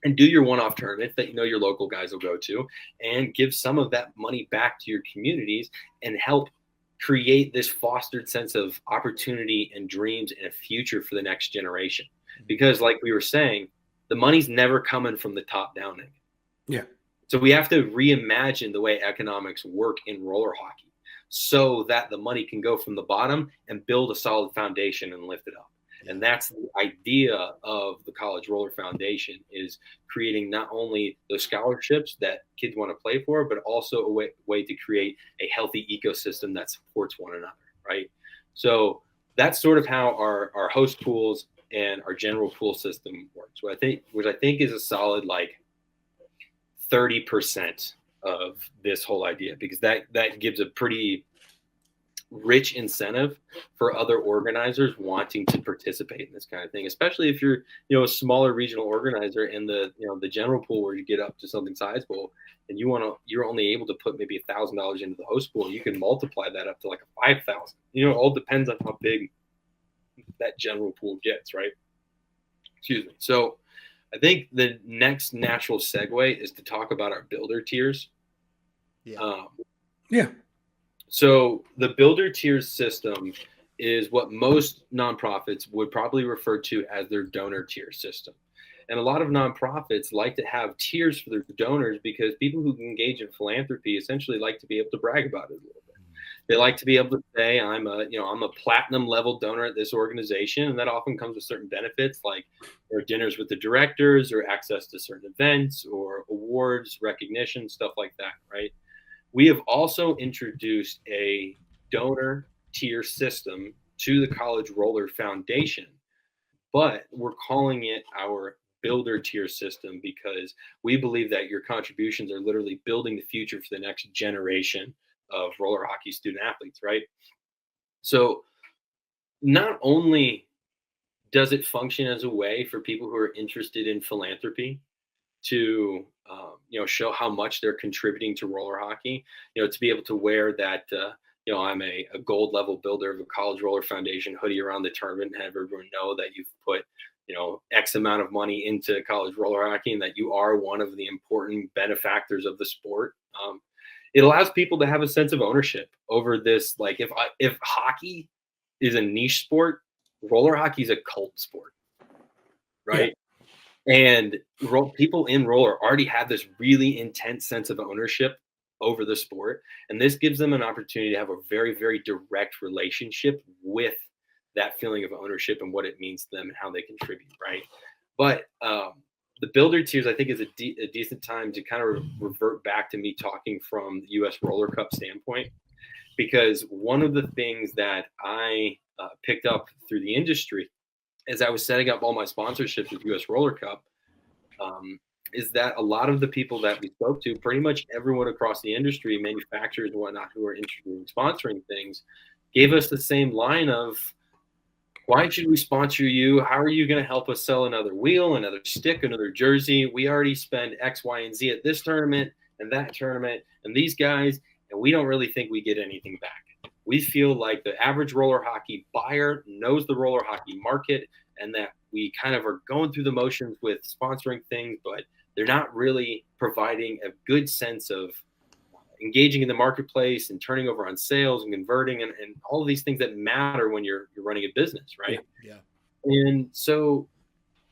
And do your one-off tournaments that your local guys will go to, and give some of that money back to your communities and help create this fostered sense of opportunity and dreams and a future for the next generation. Because like we were saying, the money's never coming from the top down. Yeah. So we have to reimagine the way economics work in roller hockey so that the money can go from the bottom and build a solid foundation and lift it up. And that's the idea of the College Roller Foundation, is creating not only those scholarships that kids want to play for, but also a way to create a healthy ecosystem that supports one another, right? So that's sort of how our host pools and our general pool system works, which I think is a solid 30% of this whole idea, because that gives a pretty rich incentive for other organizers wanting to participate in this kind of thing, especially if you're a smaller regional organizer in the the general pool, where you get up to something sizable and you're only able to put maybe $1,000 into the host pool. You can multiply that up to like a 5,000. It all depends on how big that general pool gets, right? Excuse me. So I think the next natural segue is to talk about our builder tiers. Yeah. So the builder tiers system is what most nonprofits would probably refer to as their donor tier system. And a lot of nonprofits like to have tiers for their donors because people who engage in philanthropy essentially like to be able to brag about it a little bit. They like to be able to say, I'm a platinum level donor at this organization. And that often comes with certain benefits, like there are dinners with the directors or access to certain events or awards, recognition, stuff like that, right? We have also introduced a donor tier system to the College Roller Foundation, but we're calling it our builder tier system because we believe that your contributions are literally building the future for the next generation of roller hockey student athletes, right? So not only does it function as a way for people who are interested in philanthropy to show how much they're contributing to roller hockey, to be able to wear that I'm a gold level builder of a College Roller Foundation hoodie around the tournament and have everyone know that you've put X amount of money into college roller hockey and that you are one of the important benefactors of the sport. It allows people to have a sense of ownership over this. Like if hockey is a niche sport, roller hockey is a cult sport, right? Yeah. And people in roller already have this really intense sense of ownership over the sport. And this gives them an opportunity to have a very, very direct relationship with that feeling of ownership and what it means to them and how they contribute, right? But the builder tiers, I think, is a decent time to kind of revert back to me talking from the US Roller Cup standpoint, because one of the things that I picked up through the industry as I was setting up all my sponsorships with US Roller Cup, is that a lot of the people that we spoke to, pretty much everyone across the industry, manufacturers and whatnot, who are interested in sponsoring things, gave us the same line of, why should we sponsor you? How are you going to help us sell another wheel, another stick, another jersey? We already spend X, Y, and Z at this tournament and that tournament and these guys, and we don't really think we get anything back. We feel like the average roller hockey buyer knows the roller hockey market and that we kind of are going through the motions with sponsoring things, but they're not really providing a good sense of engaging in the marketplace and turning over on sales and converting and all of these things that matter when you're running a business, right? Yeah. And so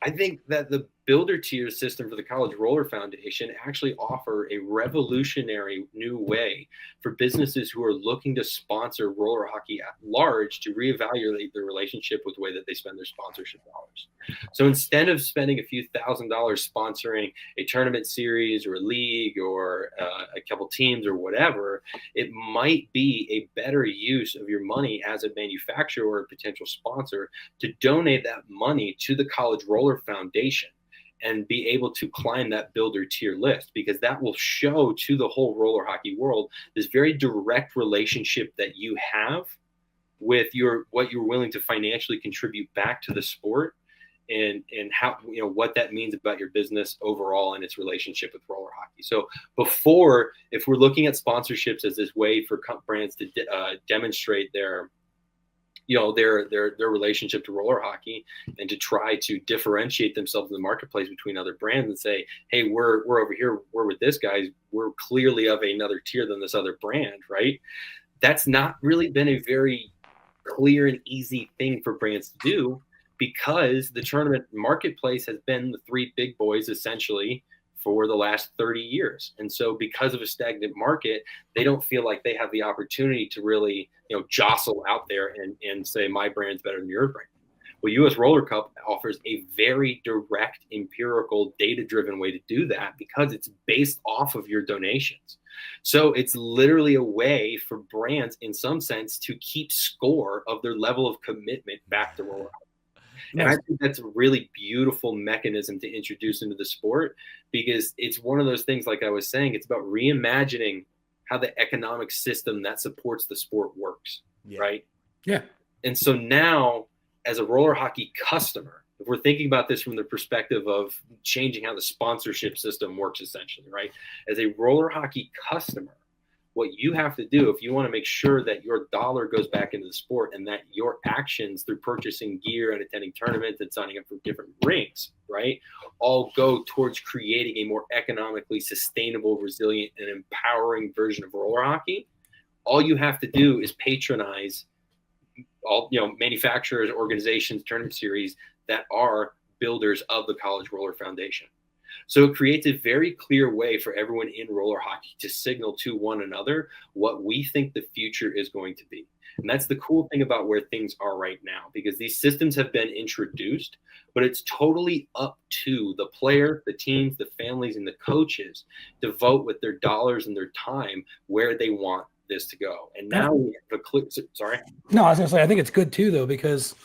I think that the builder tier system for the College Roller Foundation actually offer a revolutionary new way for businesses who are looking to sponsor roller hockey at large to reevaluate their relationship with the way that they spend their sponsorship dollars. So instead of spending a few $1,000s sponsoring a tournament series or a league or a couple teams or whatever, it might be a better use of your money as a manufacturer or a potential sponsor to donate that money to the College Roller Foundation and be able to climb that builder tier list, because that will show to the whole roller hockey world this very direct relationship that you have with what you're willing to financially contribute back to the sport, and how, what that means about your business overall and its relationship with roller hockey. So before, if we're looking at sponsorships as this way for brands to demonstrate their relationship to roller hockey and to try to differentiate themselves in the marketplace between other brands and say, hey, we're over here, we're with this guy, we're clearly of another tier than this other brand, right? That's not really been a very clear and easy thing for brands to do, because the tournament marketplace has been the three big boys essentially for the last 30 years. And so because of a stagnant market, they don't feel like they have the opportunity to really, jostle out there and say, my brand's better than your brand. Well, US Roller Cup offers a very direct, empirical, data-driven way to do that, because it's based off of your donations. So it's literally a way for brands, in some sense, to keep score of their level of commitment back to roller hockey. And I think that's a really beautiful mechanism to introduce into the sport, because it's one of those things, like I was saying, it's about reimagining how the economic system that supports the sport works, right? Yeah. And so now, as a roller hockey customer, if we're thinking about this from the perspective of changing how the sponsorship system works, essentially, right? As a roller hockey customer, what you have to do if you want to make sure that your dollar goes back into the sport, and that your actions through purchasing gear and attending tournaments and signing up for different rinks, right, all go towards creating a more economically sustainable, resilient, and empowering version of roller hockey, all you have to do is patronize all, manufacturers, organizations, tournament series that are builders of the College Roller Foundation. So it creates a very clear way for everyone in roller hockey to signal to one another what we think the future is going to be. And that's the cool thing about where things are right now, because these systems have been introduced, but it's totally up to the player, the teams, the families, and the coaches to vote with their dollars and their time where they want this to go. And now we have a clear, sorry. No, I was gonna say, I think it's good too, though, because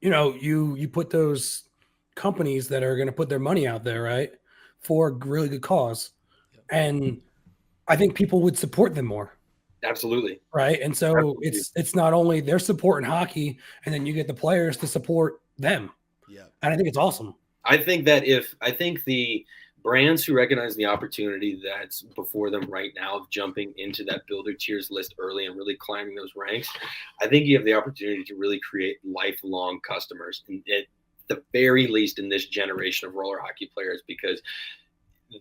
you put those companies that are going to put their money out there, right, for a really good cause, and I think people would support them more. Absolutely. Right. And so Absolutely. it's not only they're supporting hockey, and then you get the players to support them. Yeah. And I think it's awesome. I think the brands who recognize the opportunity that's before them right now of jumping into that builder tiers list early and really climbing those ranks, I think you have the opportunity to really create lifelong customers, and at the very least in this generation of roller hockey players, because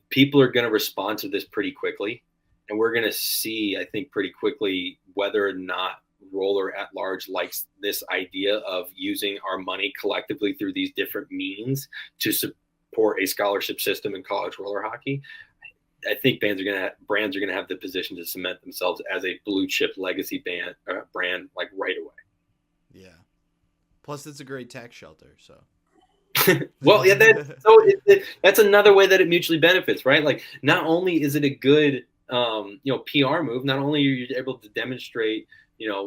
people are going to respond to this pretty quickly. And we're going to see, I think, pretty quickly whether or not roller at large likes this idea of using our money collectively through these different means to support a scholarship system in college roller hockey. I think brands are going to have the position to cement themselves as a blue chip legacy brand like right away. Yeah. Plus, it's a great tax shelter. So. Well, yeah, that's another way that it mutually benefits, right? Like, not only is it a good PR move, not only are you able to demonstrate,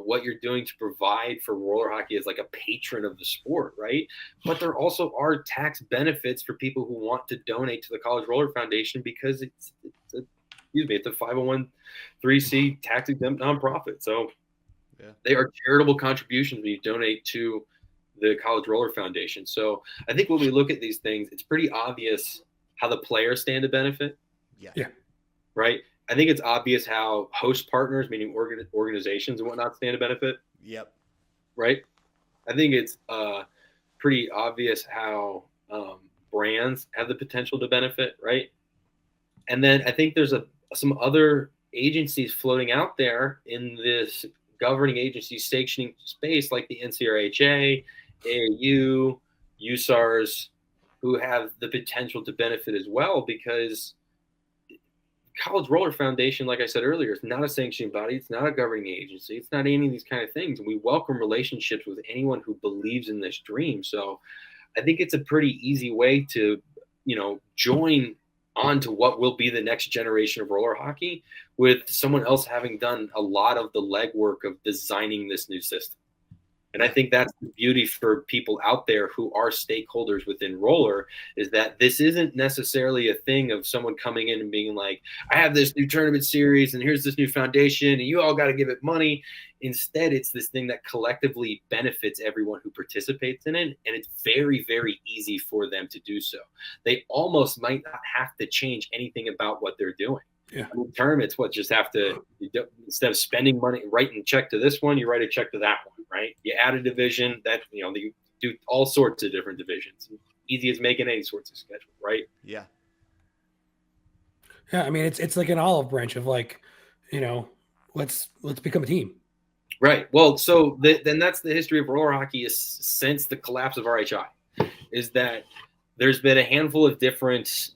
what you're doing to provide for roller hockey as like a patron of the sport, right? But there also are tax benefits for people who want to donate to the College Roller Foundation, because it's a 501(c) tax exempt nonprofit. So they are charitable contributions when you donate to the College Roller Foundation. So I think when we look at these things, it's pretty obvious how the players stand to benefit. Yeah. Right. I think it's obvious how host partners, meaning organizations and whatnot, stand to benefit. Yep. Right. I think it's pretty obvious how brands have the potential to benefit. Right. And then I think there's some other agencies floating out there in this governing agency sanctioning space, like the NCRHA AAU, USARS, who have the potential to benefit as well, because College Roller Foundation, like I said earlier, is not a sanctioning body. It's not a governing agency. It's not any of these kind of things. We welcome relationships with anyone who believes in this dream. So I think it's a pretty easy way to, join on to what will be the next generation of roller hockey, with someone else having done a lot of the legwork of designing this new system. And I think that's the beauty for people out there who are stakeholders within roller, is that this isn't necessarily a thing of someone coming in and being like, I have this new tournament series and here's this new foundation and you all got to give it money. Instead, it's this thing that collectively benefits everyone who participates in it. And it's very, very easy for them to do so. They almost might not have to change anything about what they're doing. Yeah. In tournaments, just have to, instead of spending money, writing a check to this one, you write a check to that one, right? You add a division that, you do all sorts of different divisions. Easy as making any sorts of schedule, right? Yeah. Yeah. I mean, it's like an olive branch of like, let's become a team. Right. Well, so then that's the history of roller hockey is since the collapse of RHI, is that there's been a handful of different,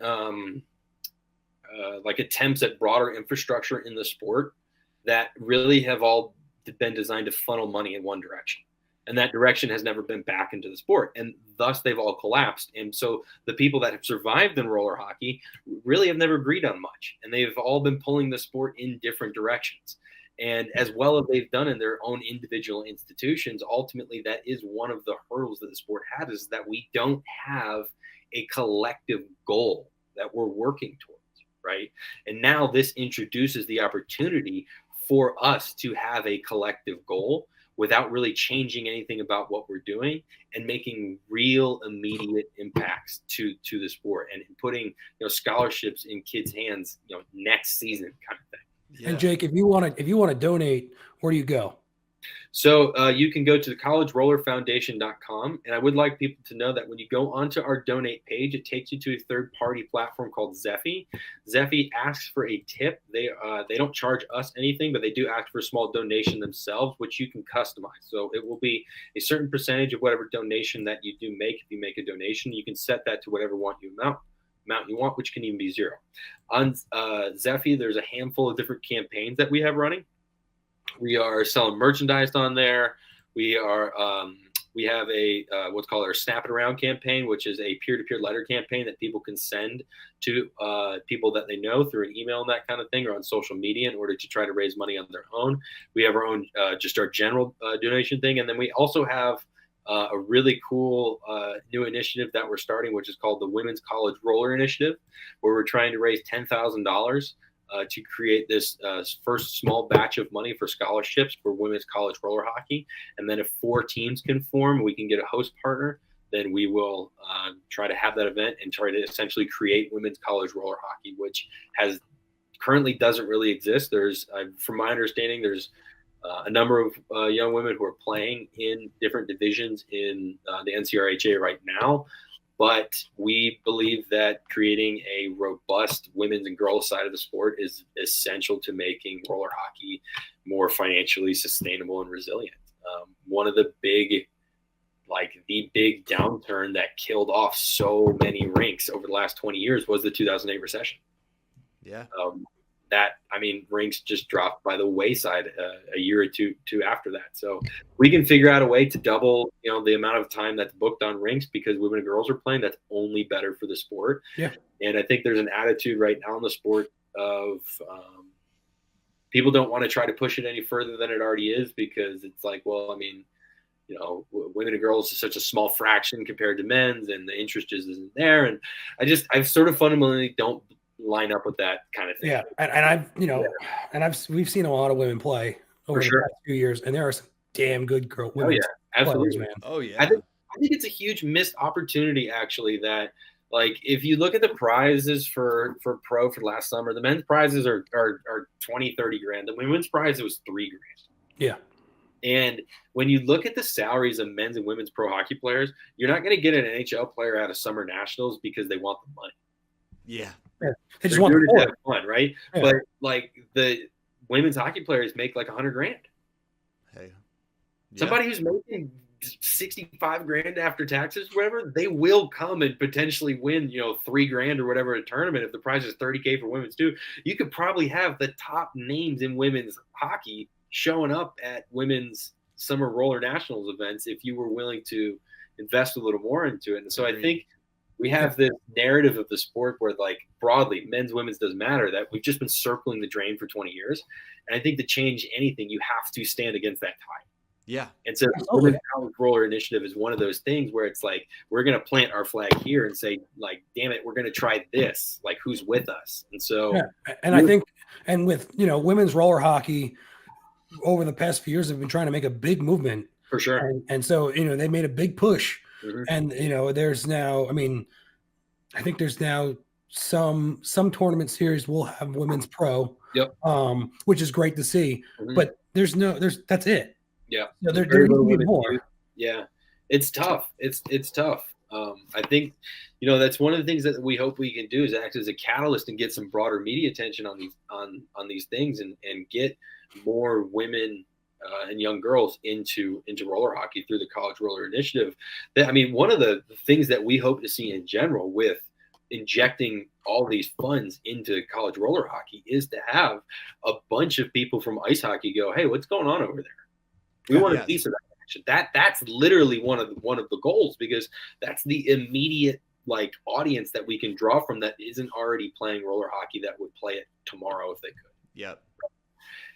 attempts at broader infrastructure in the sport that really have all been designed to funnel money in one direction. And that direction has never been back into the sport. And thus they've all collapsed. And so the people that have survived in roller hockey really have never agreed on much. And they've all been pulling the sport in different directions. And as well as they've done in their own individual institutions, ultimately that is one of the hurdles that the sport has, is that we don't have a collective goal that we're working towards. Right. And now this introduces the opportunity for us to have a collective goal without really changing anything about what we're doing, and making real immediate impacts to the sport, and putting scholarships in kids' hands next season kind of thing. Yeah. And Jake, if you want to donate, where do you go? So you can go to the collegerollerfoundation.com. And I would like people to know that when you go onto our donate page, it takes you to a third-party platform called Zeffy. Zeffy asks for a tip. They don't charge us anything, but they do ask for a small donation themselves, which you can customize. So it will be a certain percentage of whatever donation that you do make. If you make a donation, you can set that to whatever amount you want, which can even be zero. On Zeffy, there's a handful of different campaigns that we have running. We are selling merchandise on there. We have a what's called our Snap It Around campaign, which is a peer-to-peer letter campaign that people can send to people that they know through an email and that kind of thing, or on social media, in order to try to raise money on their own. We have our own just our general donation thing, and then we also have a really cool new initiative that we're starting, which is called the Women's College Roller Initiative, where we're trying to raise $10,000 to create this first small batch of money for scholarships for women's college roller hockey. And then if 4 teams can form, we can get a host partner, then we will try to have that event and try to essentially create women's college roller hockey, which currently doesn't really exist. There's, from my understanding, there's a number of young women who are playing in different divisions in the NCRHA right now. But we believe that creating a robust women's and girls side of the sport is essential to making roller hockey more financially sustainable and resilient. One of the big downturn that killed off so many rinks over the last 20 years was the 2008 recession. Yeah. Rinks just dropped by the wayside a year or two after that. So we can figure out a way to double, the amount of time that's booked on rinks because women and girls are playing. That's only better for the sport. Yeah. And I think there's an attitude right now in the sport of people don't want to try to push it any further than it already is, because it's like, well, women and girls is such a small fraction compared to men's, and the interest just isn't there. And I sort of fundamentally don't line up with that kind of thing. Yeah. We've seen a lot of women play over the past few years, and there are some damn good women. Oh yeah, absolutely, players, man. Oh yeah. I think it's a huge missed opportunity, actually, that if you look at the prizes for pro for last summer, the men's prizes are 20, 30 grand. The women's prize was $3 grand. Yeah. And when you look at the salaries of men's and women's pro hockey players, you're not going to get an NHL player out of summer nationals because they want the money. Yeah. They just want to have fun, right? Yeah. But the women's hockey players make $100 grand. Hey, somebody who's making 65 grand after taxes, whatever, they will come and potentially win, $3,000 or whatever a tournament. If the prize is 30K for women's too, you could probably have the top names in women's hockey showing up at women's summer roller nationals events if you were willing to invest a little more into it. And so I think we have this narrative of the sport where, like, broadly, men's, women's doesn't matter, that we've just been circling the drain for 20 years. And I think to change anything, you have to stand against that tide. Yeah. And so the College Roller Initiative is one of those things where it's like, we're going to plant our flag here and say, like, damn it, we're going to try this. Like, who's with us? And so, and I think, and with, women's roller hockey over the past few years have been trying to make a big movement. For sure. And so, they made a big push. Mm-hmm. And, there's now, I think there's now some tournament series will have women's pro, which is great to see, but that's it. Yeah. There needs to be more. Yeah. It's tough. It's tough. I think, that's one of the things that we hope we can do is act as a catalyst and get some broader media attention on these things and get more women and young girls into roller hockey through the College Roller Initiative. One of the things that we hope to see in general with injecting all these funds into college roller hockey is to have a bunch of people from ice hockey go, hey, what's going on over there? We want a piece of that action. That's literally one of the goals, because that's the immediate audience that we can draw from that isn't already playing roller hockey that would play it tomorrow if they could. Yep.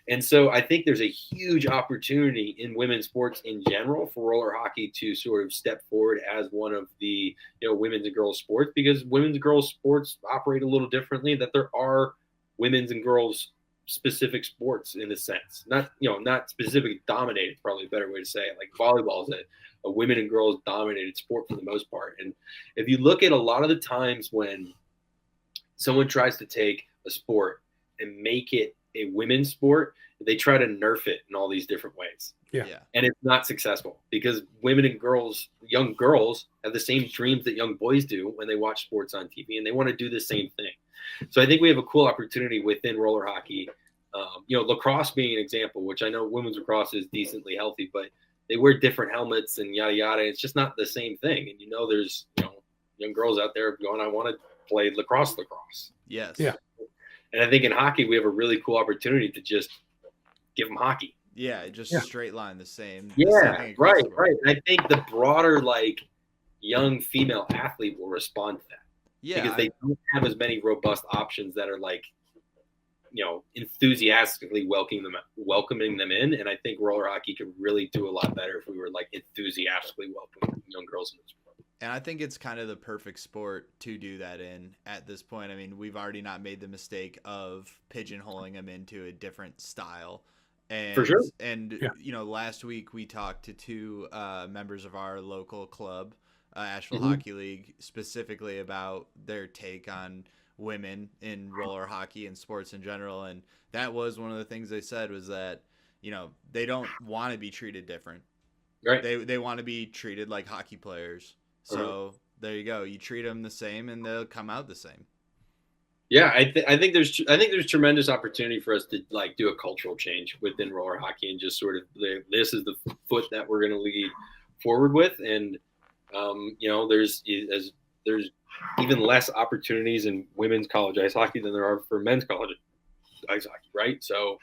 And so I think there's a huge opportunity in women's sports in general for roller hockey to sort of step forward as one of the women's and girls sports, because women's and girls sports operate a little differently, that there are women's and girls specific sports in a sense, not specifically dominated, probably a better way to say it. Like volleyball is a women and girls dominated sport for the most part. And if you look at a lot of the times when someone tries to take a sport and make it a women's sport, they try to nerf it in all these different ways. Yeah. And it's not successful, because women and girls, young girls, have the same dreams that young boys do when they watch sports on TV, and they want to do the same thing. So I think we have a cool opportunity within roller hockey. Lacrosse being an example, which I know women's lacrosse is decently healthy, but they wear different helmets and yada yada. It's just not the same thing. And there's young girls out there going, I want to play lacrosse. Yes. Yeah. And I think in hockey, we have a really cool opportunity to just give them hockey. Yeah, just straight line the same. Yeah, right. And I think the broader, young female athlete will respond to that. Yeah. Because they don't have as many robust options that are enthusiastically welcoming them in. And I think roller hockey could really do a lot better if we were enthusiastically welcoming young girls in the sport. And I think it's kind of the perfect sport to do that in at this point. We've already not made the mistake of pigeonholing them into a different style. And, for sure. And, last week we talked to two members of our local club, Asheville Hockey League, specifically about their take on women in roller hockey and sports in general. And that was one of the things they said was that, they don't want to be treated different. Right. They want to be treated like hockey players. So there you go. You treat them the same, and they'll come out the same. Yeah, I think there's tremendous opportunity for us to do a cultural change within roller hockey, and just sort of this is the foot that we're going to lead forward with. And there's even less opportunities in women's college ice hockey than there are for men's college ice hockey, right? So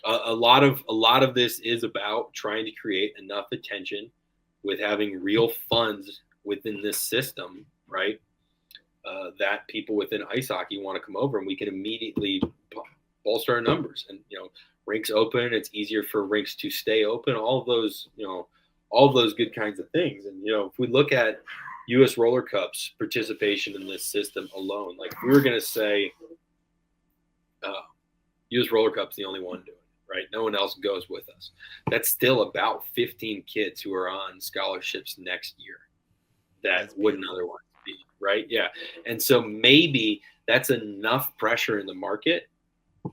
a lot of this is about trying to create enough attention with having real funds within this system, right? That people within ice hockey want to come over, and we can immediately bolster our numbers. And rinks open, it's easier for rinks to stay open. All of those good kinds of things. And if we look at U.S. Roller Cup's participation in this system alone, we were going to say, U.S. Roller Cup's the only one doing it. Right? No one else goes with us. That's still about 15 kids who are on scholarships next year that wouldn't otherwise be, right? Yeah. And so maybe that's enough pressure in the market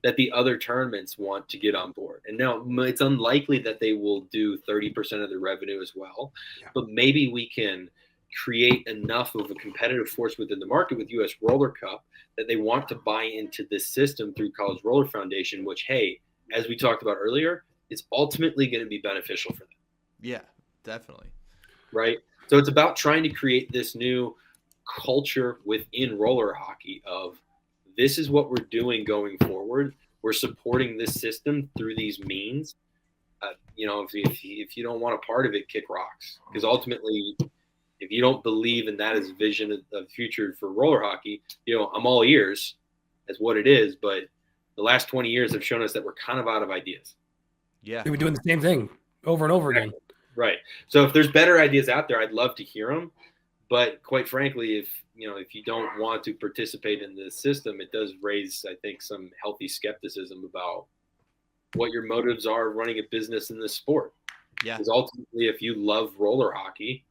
that the other tournaments want to get on board. And now it's unlikely that they will do 30% of the revenue as well, but maybe we can create enough of a competitive force within the market with U.S. Roller Cup that they want to buy into this system through College Roller Foundation, which, hey, as we talked about earlier, is ultimately going to be beneficial for them. Yeah, Definitely. Right. So it's about trying to create this new culture within roller hockey of this is what we're doing going forward. We're supporting this system through these means. If you don't want a part of it, kick rocks. Because ultimately, if you don't believe in that as a vision of the future for roller hockey, I'm all ears as what it is. But the last 20 years have shown us that we're kind of out of ideas. Yeah. We're doing the same thing over and over again. Right. So if there's better ideas out there, I'd love to hear them. But quite frankly, if you don't want to participate in this system, it does raise, I think, some healthy skepticism about what your motives are running a business in this sport. Yeah. Because ultimately, if you love roller hockey,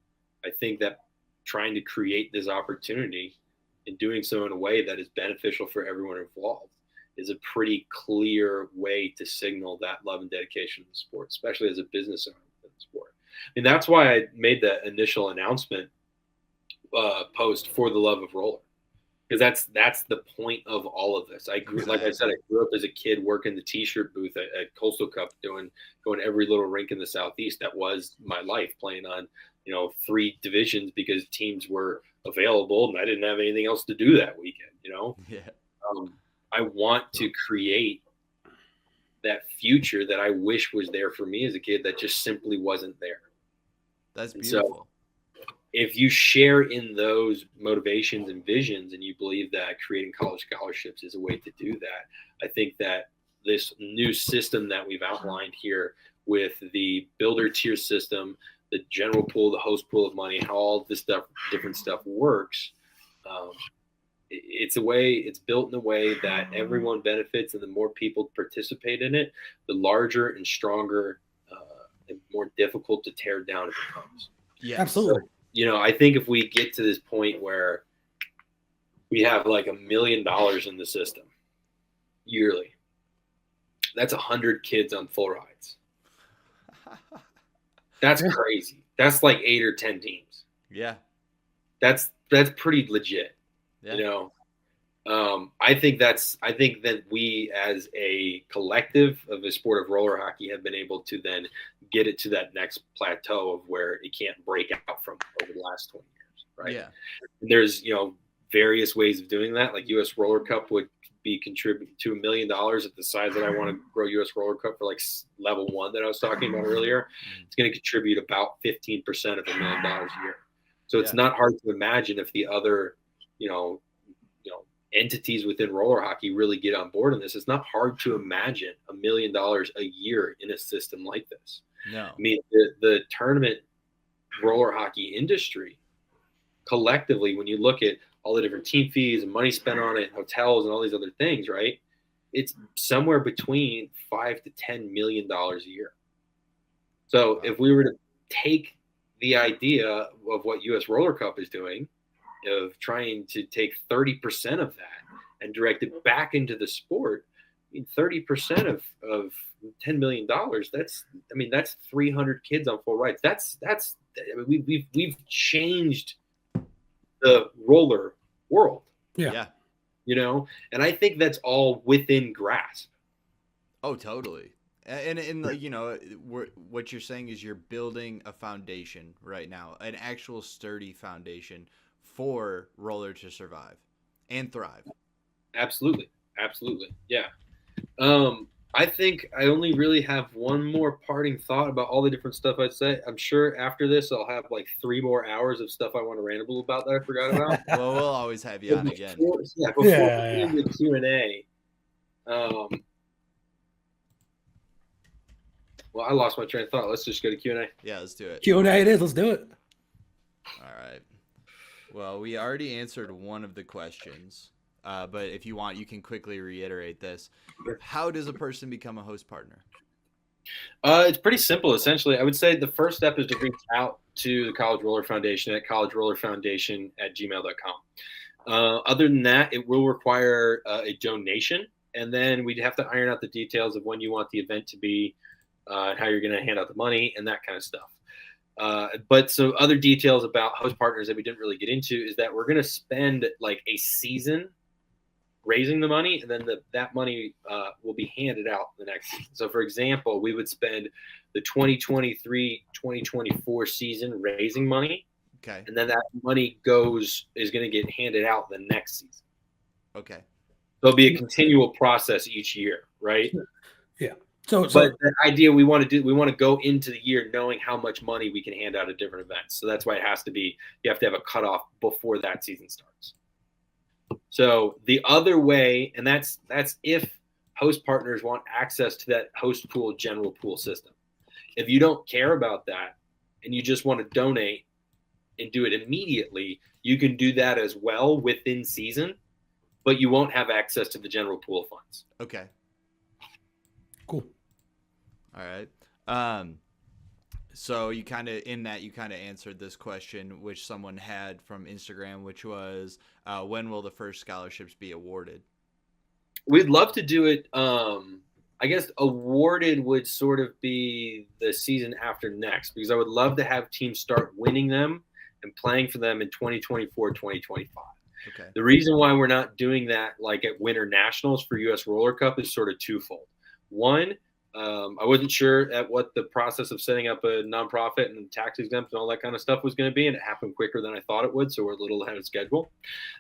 I think that trying to create this opportunity and doing so in a way that is beneficial for everyone involved is a pretty clear way to signal that love and dedication to the sport, especially as a business owner of the sport. And that's why I made the initial announcement post for the love of roller, because that's the point of all of this. Like I said, I grew up as a kid working the t-shirt booth at Coastal Cup, going every little rink in the Southeast. That was my life, playing on 3 divisions because teams were available and I didn't have anything else to do that weekend. I want to create that future that I wish was there for me as a kid that just simply wasn't there. That's beautiful. So if you share in those motivations and visions and you believe that creating college scholarships is a way to do that, I think that this new system that we've outlined here with the builder tier system, the general pool, the host pool of money, how all this different stuff works, it's built in a way that everyone benefits, and the more people participate in it, the larger and stronger and more difficult to tear down it becomes. Yeah, absolutely. So, I think if we get to this point where we have like $1 million in the system yearly, that's 100 kids on full rides. That's crazy. That's like 8 or 10 teams. Yeah. That's pretty legit. Yeah. I think that we as a collective of the sport of roller hockey have been able to then get it to that next plateau of where it can't break out from over the last 20 years. Right. Yeah. And there's, various ways of doing that. Like US Roller Cup would be contributing to $1 million at the size that I want to grow US Roller Cup for, like level 1 that I was talking about earlier. It's going to contribute about 15% of $1 million a year. So it's not hard to imagine if the other, entities within roller hockey really get on board in this. It's not hard to imagine $1 million a year in a system like this. No. I mean, the tournament roller hockey industry collectively, when you look at all the different team fees and money spent on it, hotels and all these other things, right? It's somewhere between $5 to $10 million a year. So if we were to take the idea of what US Roller Cup is doing, of trying to take 30% of that and direct it back into the sport, I mean, 30% of $10 million, that's 300 kids on full rides. We've changed the roller world. Yeah. And I think that's all within grasp. Oh, totally. And what you're saying is you're building a foundation right now, an actual sturdy foundation for roller to survive and thrive. Absolutely. Yeah. I think I only really have one more parting thought about all the different stuff I'd say. I'm sure after this, I'll have like 3 more hours of stuff I want to ramble about that I forgot about. Well, we'll always have you on again. Before the Q&A, well, I lost my train of thought. Let's just go to Q&A. Yeah, let's do it. Q&A it is. Let's do it. All right. Well, we already answered one of the questions, but if you want, you can quickly reiterate this. How does a person become a host partner? It's pretty simple, essentially. I would say the first step is to reach out to the College Roller Foundation at collegerollerfoundation@gmail.com. Other than that, it will require a donation, and then we'd have to iron out the details of when you want the event to be, and how you're going to hand out the money and that kind of stuff. But so other details about host partners that we didn't really get into is that we're going to spend like a season raising the money, and then that money will be handed out the next season. So, for example, we would spend the 2023-2024 season raising money, Okay. and then that money is going to get handed out the next season. Okay. There'll be a continual process each year, right? Yeah. But the idea we want to go into the year knowing how much money we can hand out at different events. So that's why you have to have a cutoff before that season starts. So the other way, and that's if host partners want access to that host pool general pool system. If you don't care about that and you just want to donate and do it immediately, you can do that as well within season, but you won't have access to the general pool funds. Okay. Cool. All right. So you kind of answered this question, which someone had from Instagram, which was, when will the first scholarships be awarded? We'd love to do it. I guess awarded would sort of be the season after next, because I would love to have teams start winning them and playing for them in 2024, 2025. Okay. The reason why we're not doing that like at Winter Nationals for US Roller Cup is sort of twofold. One, I wasn't sure at what the process of setting up a nonprofit and tax exempt and all that kind of stuff was going to be, and it happened quicker than I thought it would, so we're a little ahead of schedule.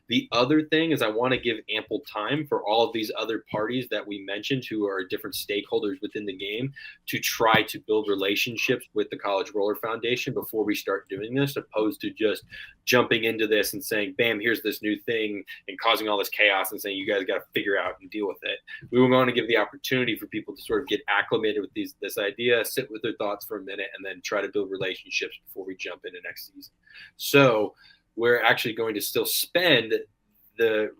The other thing is I want to give ample time for all of these other parties that we mentioned who are different stakeholders within the game to try to build relationships with the College Roller Foundation before we start doing this, opposed to just jumping into this and saying, bam, here's this new thing, and causing all this chaos and saying, you guys got to figure out and deal with it. We want to give the opportunity for people to sort of get acclimated with this idea, sit with their thoughts for a minute, and then try to build relationships before we jump into next season. So we're actually going to still spend the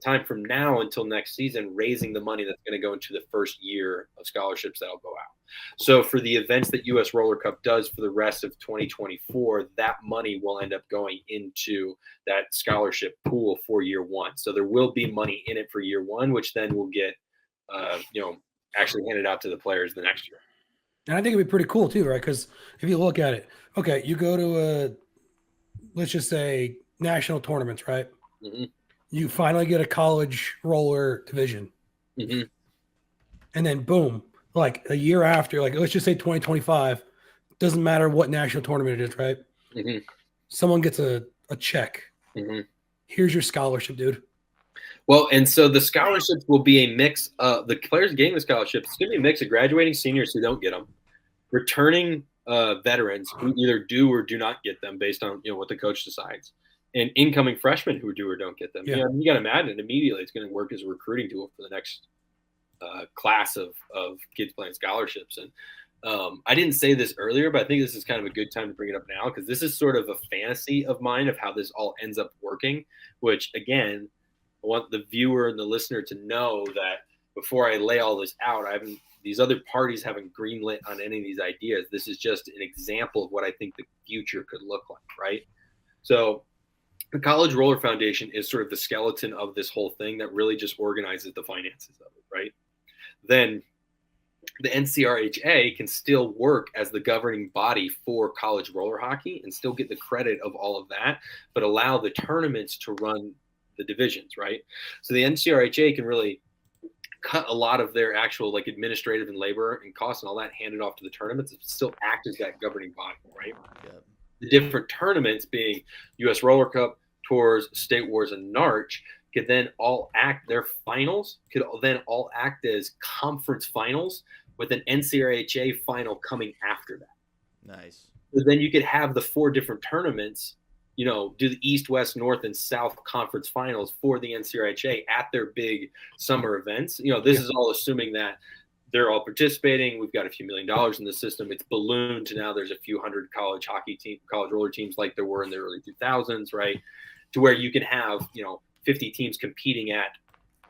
time from now until next season raising the money that's going to go into the first year of scholarships that'll go out. So for the events that US Roller Cup does for the rest of 2024, that money will end up going into that scholarship pool for year one. So there will be money in it for year one, which then will get actually handed out to the players the next year. And I think it'd be pretty cool too, right? Because if you look at it, okay, you go to let's just say national tournaments, right? Mm-hmm. You finally get a college roller division. Mm-hmm. And then boom, like a year after, like let's just say 2025, doesn't matter what national tournament it is, right? Mm-hmm. Someone gets a check. Mm-hmm. Here's your scholarship, dude. Well, and so the scholarships will be a mix of the players getting the scholarships. It's going to be a mix of graduating seniors who don't get them, returning veterans who either do or do not get them based on what the coach decides, and incoming freshmen who do or don't get them. Yeah. You got to imagine immediately it's going to work as a recruiting tool for the next class of kids playing scholarships. And I didn't say this earlier, but I think this is kind of a good time to bring it up now, because this is sort of a fantasy of mine of how this all ends up working, which again, I want the viewer and the listener to know that before I lay all this out, these other parties haven't greenlit on any of these ideas. This is just an example of what I think the future could look like, right? So the College Roller Foundation is sort of the skeleton of this whole thing that really just organizes the finances of it, right? Then the NCRHA can still work as the governing body for college roller hockey and still get the credit of all of that, but allow the tournaments to run the divisions, right? So the NCRHA can really cut a lot of their actual administrative and labor and costs and all that, hand it off to the tournaments, and still act as that governing body, right? Yeah. The different tournaments being US Roller Cup, Tours, State Wars, and NARCH could then all act, their finals could then all act as conference finals with an NCRHA final coming after that. Nice. So then you could have the 4 different tournaments, do the East, West, North, and South conference finals for the NCRHA at their big summer events. This is all assuming that they're all participating. We've got a few $1 million in the system. It's ballooned to now there's a few hundred college roller teams like there were in the early 2000s, right? To where you can have, 50 teams competing at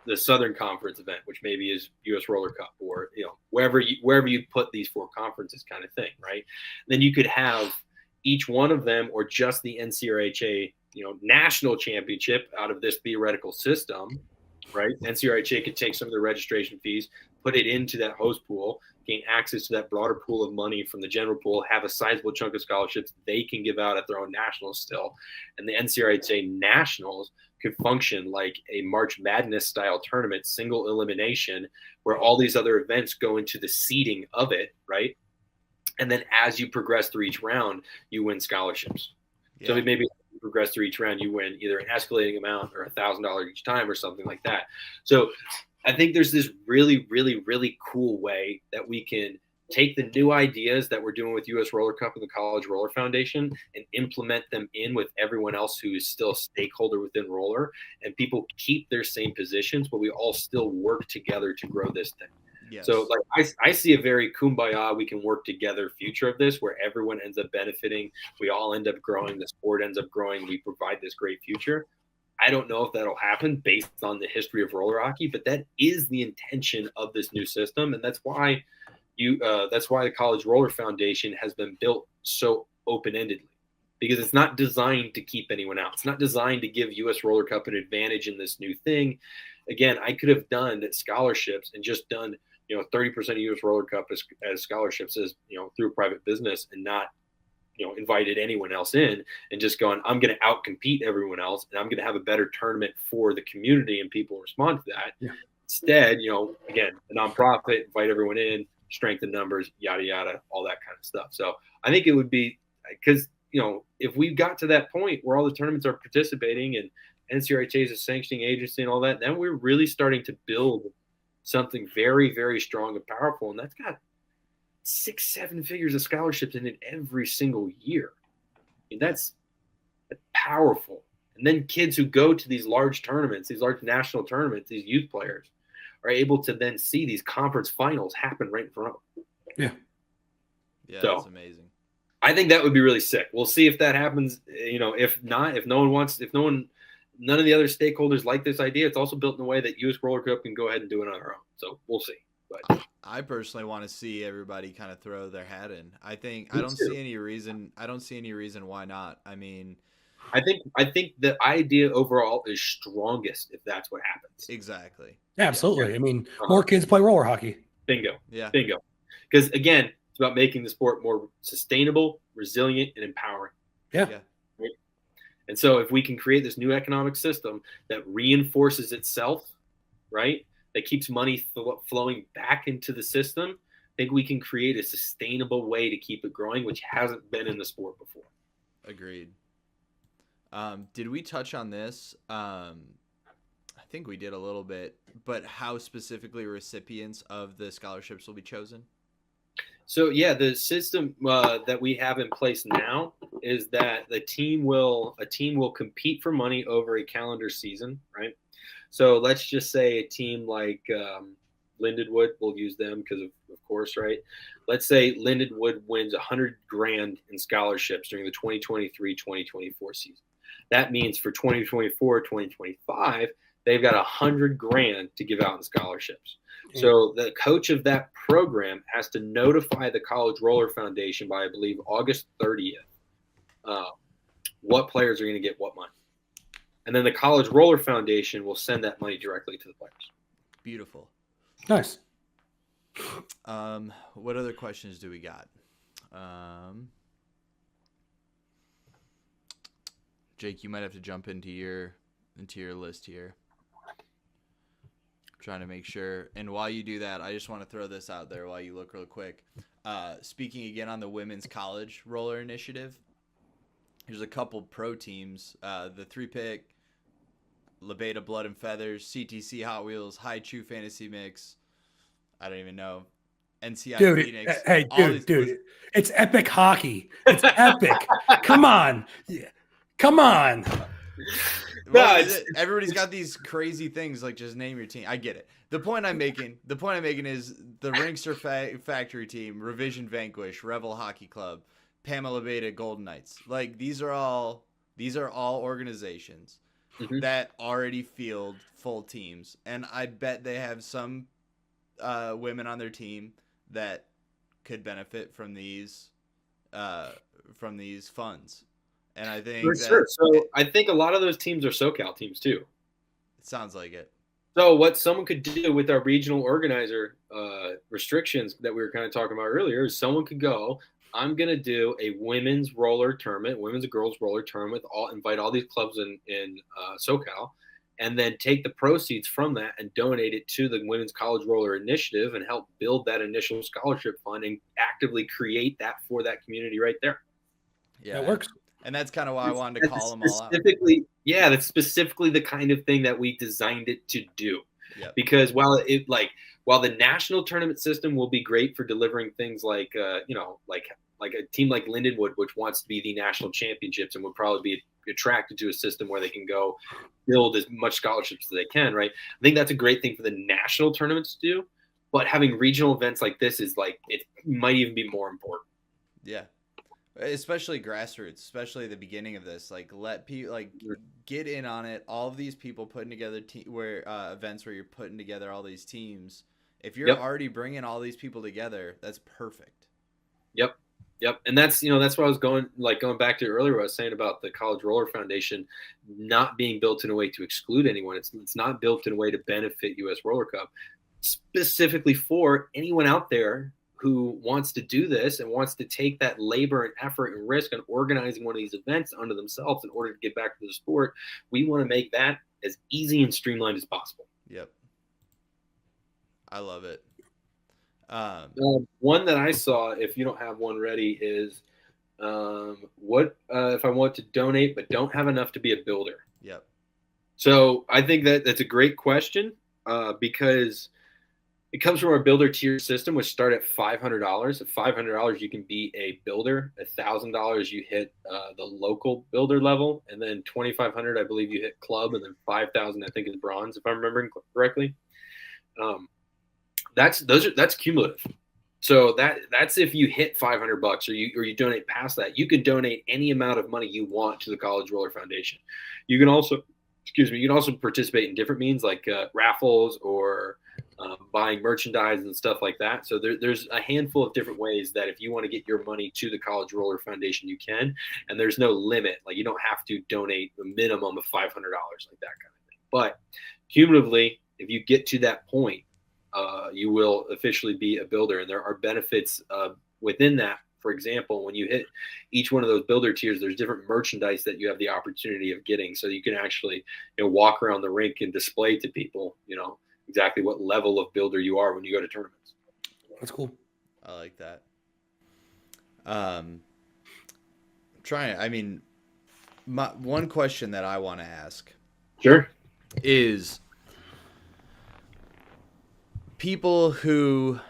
the Southern Conference event, which maybe is US Roller Cup, or, wherever you put these 4 conferences kind of thing, right? Then you could have each one of them, or just the NCRHA, national championship out of this theoretical system, right? NCRHA could take some of the registration fees, put it into that host pool, gain access to that broader pool of money from the general pool, have a sizable chunk of scholarships they can give out at their own nationals still. And the NCRHA nationals could function like a March Madness style tournament, single elimination, where all these other events go into the seeding of it, right? And then as you progress through each round, you win scholarships. Yeah. So maybe you progress through each round, you win either an escalating amount or $1,000 each time or something like that. So I think there's this really, really, really cool way that we can take the new ideas that we're doing with US Roller Cup and the College Roller Foundation and implement them in with everyone else who is still a stakeholder within roller, and people keep their same positions, but we all still work together to grow this thing. Yes. So like I see a very kumbaya, we can work together future of this where everyone ends up benefiting. We all end up growing. The sport ends up growing. We provide this great future. I don't know if that'll happen based on the history of roller hockey, but that is the intention of this new system. And that's why the College Roller Foundation has been built so open-endedly, because it's not designed to keep anyone out. It's not designed to give US Roller Cup an advantage in this new thing. Again, I could have done that scholarships and just done 30% of US Roller Cup as scholarships as through private business, and not invited anyone else in and just going, I'm going to outcompete everyone else and I'm going to have a better tournament for the community and people respond to that. Yeah. Instead, again, a nonprofit, invite everyone in, strengthen numbers, yada, yada, all that kind of stuff. So I think it would be, because, if we got to that point where all the tournaments are participating and NCRHA is a sanctioning agency and all that, then we're really starting to build something very, very strong and powerful. And that's got 6-7 figures of scholarships in it every single year. I mean, that's powerful. And then kids who go to these large tournaments, these large national tournaments, these youth players are able to then see these conference finals happen right in front of them. Yeah. Yeah, so, that's amazing. I think that would be really sick. We'll see if that happens. If not, none of the other stakeholders like this idea, it's also built in a way that US Roller Cup can go ahead and do it on our own. So we'll see. But I personally want to see everybody kind of throw their hat in. I don't see any reason why not. I mean, I think the idea overall is strongest if that's what happens. Exactly. Yeah, absolutely. Yeah. I mean, more kids play roller hockey. Bingo. Yeah. Bingo. Because again, it's about making the sport more sustainable, resilient, and empowering. Yeah. Right? And so if we can create this new economic system that reinforces itself, right, that keeps money flowing back into the system, I think we can create a sustainable way to keep it growing, which hasn't been in the sport before. Agreed. Did we touch on this? I think we did a little bit, but how specifically recipients of the scholarships will be chosen? So yeah, the system that we have in place now is that a team will compete for money over a calendar season, right? So let's just say a team like Lindenwood, we'll use them because of course, right? Let's say Lindenwood wins $100,000 in scholarships during the 2023-2024 season. That means for 2024-2025, they've got $100,000 to give out in scholarships. So the coach of that program has to notify the College Roller Foundation by, I believe, August 30th, what players are going to get what money. And then the College Roller Foundation will send that money directly to the players. Beautiful. Nice. What other questions do we got? Jake, you might have to jump into your list here. I'm trying to make sure. And while you do that, I just want to throw this out there while you look real quick. Speaking again on the Women's College Roller Initiative, there's a couple pro teams. The 3-pick, Lebeda Blood and Feathers, CTC Hot Wheels, High Chew Fantasy Mix. I don't even know. NCI Phoenix. Hey, dude. It's epic hockey. It's epic. Come on. Yeah. Come on. Well, everybody's got these crazy things like just name your team. I get it. The point I'm making is the Ringster Factory Team, Revision Vanquish, Revel Hockey Club, Pamela Beta Golden Knights. Like these are all organizations that already field full teams, and I bet they have some women on their team that could benefit from these funds. And I think for sure. So I think a lot of those teams are SoCal teams too. It sounds like it. So what someone could do with our regional organizer restrictions that we were kind of talking about earlier is someone could go I'm gonna do a women's roller tournament, women's and girls roller tournament. Invite all these clubs in SoCal, and then take the proceeds from that and donate it to the Women's College Roller Initiative and help build that initial scholarship fund and actively create that for that community right there. Yeah, that works. And that's kind of why I wanted to call them all out. Yeah, that's specifically the kind of thing that we designed it to do. Yep. Because while the national tournament system will be great for delivering things like like a team like Lindenwood, which wants to be the national championships and would probably be attracted to a system where they can go build as much scholarships as they can, right? I think that's a great thing for the national tournaments to do. But having regional events like this is like, it might even be more important. Yeah. Especially grassroots, especially the beginning of this, like let people like get in on it. All of these people putting together events where you're putting together all these teams. If you're already bringing all these people together, that's perfect. Yep. And that's what I was going back to earlier, what I was saying about the College Roller Foundation not being built in a way to exclude anyone. It's not built in a way to benefit US Roller Cup, specifically for anyone out there who wants to do this and wants to take that labor and effort and risk on organizing one of these events onto themselves in order to get back to the sport. We want to make that as easy and streamlined as possible. Yep. I love it. One that I saw, if you don't have one ready, is what if I want to donate but don't have enough to be a builder? Yep. So I think that's a great question because it comes from our builder tier system, which start at $500. At $500, you can be a builder. $1,000, you hit the local builder level, and then $2,500, I believe you hit club, and then $5,000, I think, is bronze, if I'm remembering correctly. That's cumulative. So that's if you hit $500 or you donate past that. You can donate any amount of money you want to the College Roller Foundation. You can also participate in different means like raffles or buying merchandise and stuff like that. So there's a handful of different ways that if you want to get your money to the College Roller Foundation, you can, and there's no limit. Like you don't have to donate a minimum of $500, like that kind of thing. But cumulatively, if you get to that point, you will officially be a builder, and there are benefits within that. For example, when you hit each one of those builder tiers, there's different merchandise that you have the opportunity of getting. So you can actually walk around the rink and display to people, exactly what level of builder you are when you go to tournaments. That's cool. I like that. One question that I want to ask. Sure. Is people who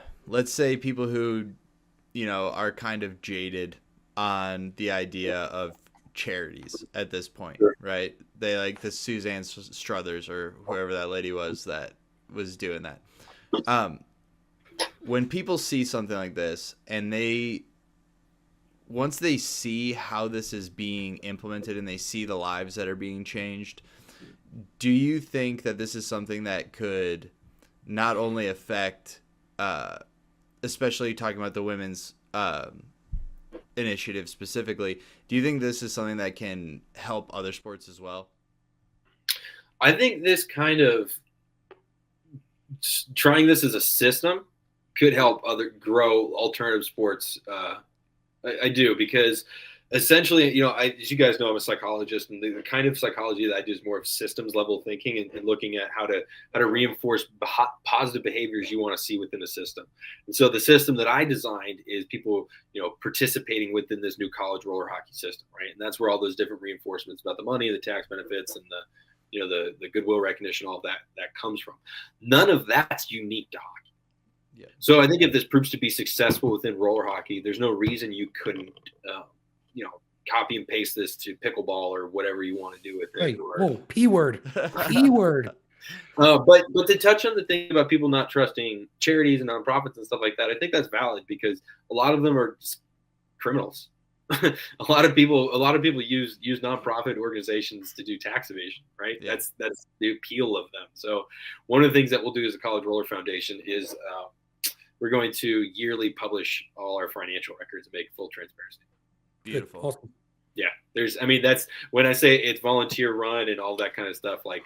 are kind of jaded on the idea of charities at this point, sure, right? They like the Suzanne Struthers or whoever that lady was that was doing that. When people see something like this and once they see how this is being implemented and they see the lives that are being changed, do you think that this is something that could not only affect, especially talking about the women's initiative specifically, do you think this is something that can help other sports as well? I think this kind of trying this as a system could help grow alternative sports. I do, because essentially, as you guys know, I'm a psychologist, and the kind of psychology that I do is more of systems level thinking and looking at how to reinforce positive behaviors you want to see within the system. And so the system that I designed is people, participating within this new college roller hockey system, right? And that's where all those different reinforcements about the money, the tax benefits, and the goodwill recognition, all of that comes from. None of that's unique to hockey. Yeah. So I think if this proves to be successful within roller hockey, there's no reason you couldn't, copy and paste this to pickleball or whatever you want to do with it. P word. But to touch on the thing about people not trusting charities and nonprofits and stuff like that, I think that's valid because a lot of them are criminals. a lot of people use nonprofit organizations to do tax evasion, right? Yeah. That's the appeal of them. So one of the things that we'll do as a College Roller Foundation is we're going to yearly publish all our financial records and make full transparency. Beautiful. Awesome. Yeah, that's when I say it's volunteer run and all that kind of stuff. Like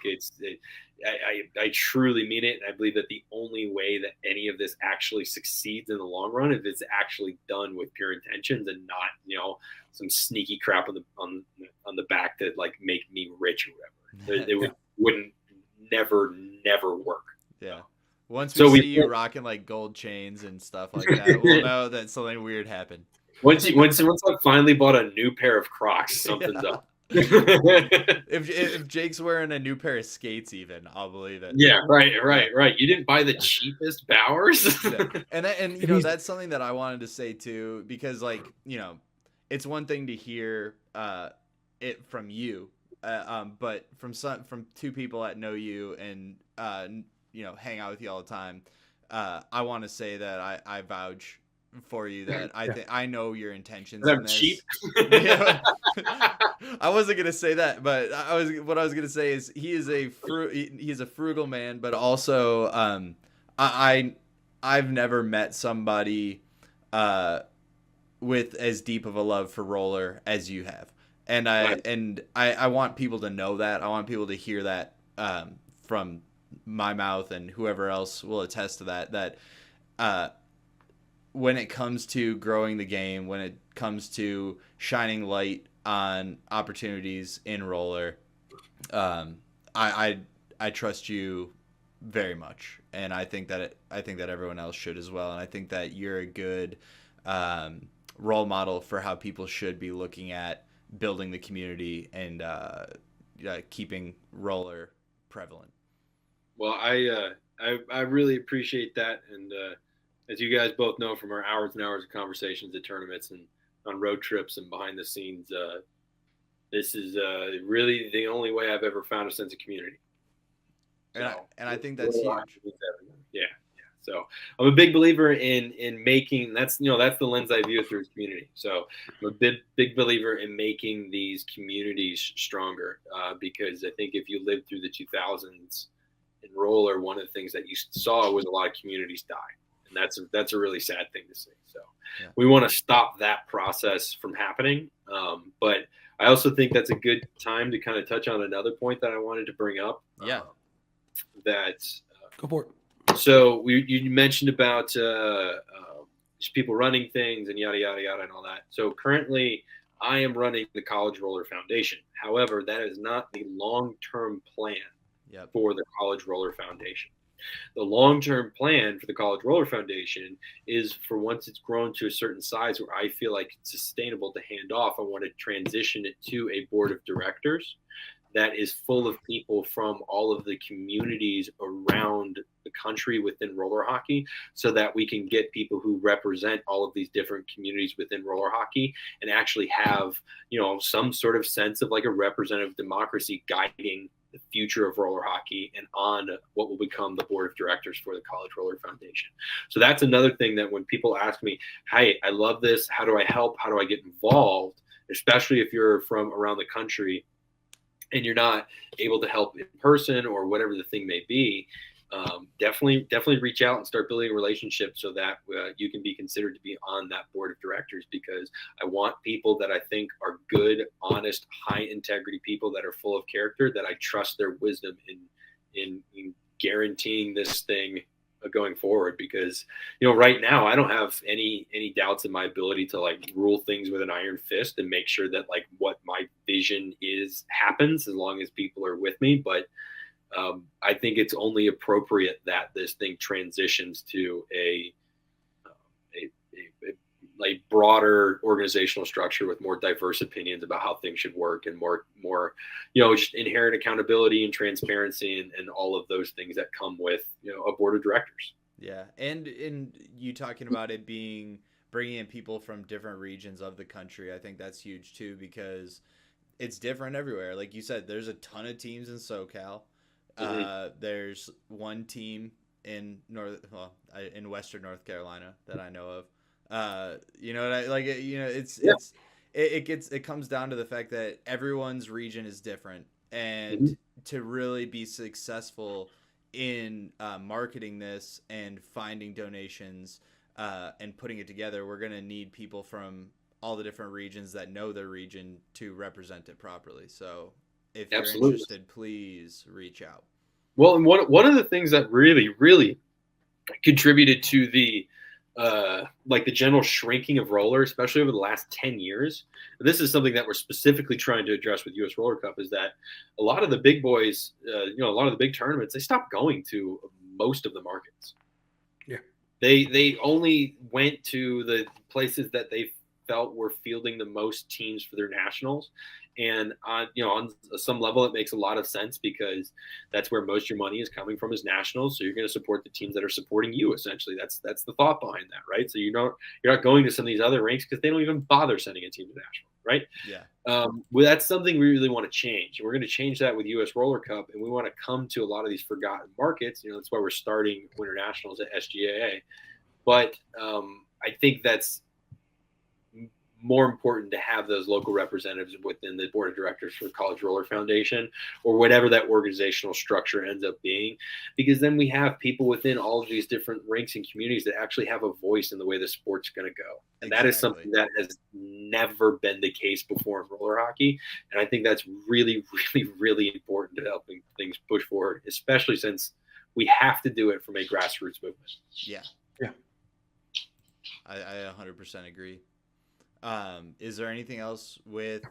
I truly mean it, and I believe that the only way that any of this actually succeeds in the long run is it's actually done with pure intentions and not, some sneaky crap on the back that like make me rich or whatever. It wouldn't never work. Yeah. Once we see you rocking like gold chains and stuff like that, we'll know that something weird happened. Once I finally bought a new pair of Crocs, something's up. if Jake's wearing a new pair of skates, even I'll believe it. Yeah, right. You didn't buy the cheapest Bowers, and that's something that I wanted to say too, because like it's one thing to hear it from you, but from two people that know you and hang out with you all the time. I want to say that I vouch for you that I know your intentions. I'm cheap. I wasn't gonna say that, but what I was gonna say is he is a frugal man, but also I've never met somebody with as deep of a love for roller as you have, and I want people to know that. I want people to hear that from my mouth, and whoever else will attest to that when it comes to growing the game, when it comes to shining light on opportunities in roller, I trust you very much, and I think that everyone else should as well, and I think that you're a good role model for how people should be looking at building the community and keeping roller prevalent. Well, I really appreciate that, and as you guys both know from our hours and hours of conversations at tournaments and on road trips and behind the scenes, this is really the only way I've ever found a sense of community. And I think that's huge. Yeah. So I'm a big believer in making that's the lens I view it through as community. So I'm a big believer in making these communities stronger because I think if you lived through the 2000s in roller, one of the things that you saw was a lot of communities die. And that's a really sad thing to see. So we want to stop that process from happening. But I also think that's a good time to kind of touch on another point that I wanted to bring up. Go for it. So you mentioned about just people running things and yada, yada, yada and all that. So currently I am running the College Roller Foundation. However, that is not the long-term plan for the College Roller Foundation. The long-term plan for the College Roller Foundation is for once it's grown to a certain size where I feel like it's sustainable to hand off, I want to transition it to a board of directors that is full of people from all of the communities around the country within roller hockey so that we can get people who represent all of these different communities within roller hockey and actually have, some sort of sense of like a representative democracy guiding the future of roller hockey and on what will become the board of directors for the College Roller Foundation. So that's another thing that when people ask me, hey, I love this, how do I help? How do I get involved? Especially if you're from around the country and you're not able to help in person or whatever the thing may be, definitely reach out and start building a relationship so that you can be considered to be on that board of directors, because I want people that I think are good, honest, high integrity people that are full of character, that I trust their wisdom in guaranteeing this thing going forward. Because right now I don't have any doubts in my ability to like rule things with an iron fist and make sure that like what my vision is happens as long as people are with me. But I think it's only appropriate that this thing transitions to a broader organizational structure with more diverse opinions about how things should work and more just inherent accountability and transparency and all of those things that come with a board of directors. Yeah, and in you talking about it bringing in people from different regions of the country, I think that's huge too, because it's different everywhere. Like you said, there's a ton of teams in SoCal. There's one team in Western North Carolina that I know of. It comes down to the fact that everyone's region is different, and to really be successful in marketing this and finding donations and putting it together, we're going to need people from all the different regions that know their region to represent it properly. So if you're interested, please reach out. Well, and one of the things that really contributed to the like the general shrinking of roller, especially over the last 10 years. And this is something that we're specifically trying to address with US Roller Cup, is that a lot of the big boys, a lot of the big tournaments, they stopped going to most of the markets. Yeah. They only went to the places that they felt were fielding the most teams for their nationals. And on some level, it makes a lot of sense because that's where most of your money is coming from, is nationals. So you're going to support the teams that are supporting you. Essentially, that's the thought behind that, right? So you're not going to some of these other rinks because they don't even bother sending a team to national, right? Yeah. Well, that's something we really want to change, and we're going to change that with US Roller Cup, and we want to come to a lot of these forgotten markets. That's why we're starting Winter Nationals at SGAA. But I think that's more important to have those local representatives within the board of directors for the College Roller Foundation, or whatever that organizational structure ends up being, because then we have people within all of these different rinks and communities that actually have a voice in the way the sport's going to go. And that is something that has never been the case before in roller hockey. And I think that's really, really, really important to helping things push forward, especially since we have to do it from a grassroots movement. Yeah. Yeah. I 100% agree. Is there anything else with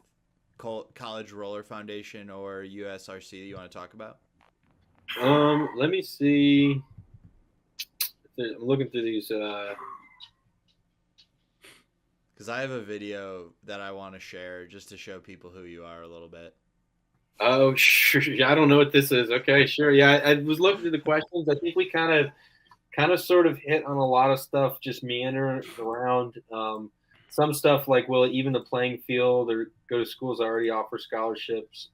College Roller Foundation or USRC that you want to talk about? Let me see. I'm looking through these. Because I have a video that I want to share just to show people who you are a little bit. Oh, sure. Yeah, I don't know what this is. Okay, sure. Yeah, I was looking through the questions. I think we kind of sort of hit on a lot of stuff, just meandering around. Some stuff like, will even the playing field or go to schools that already offer scholarships?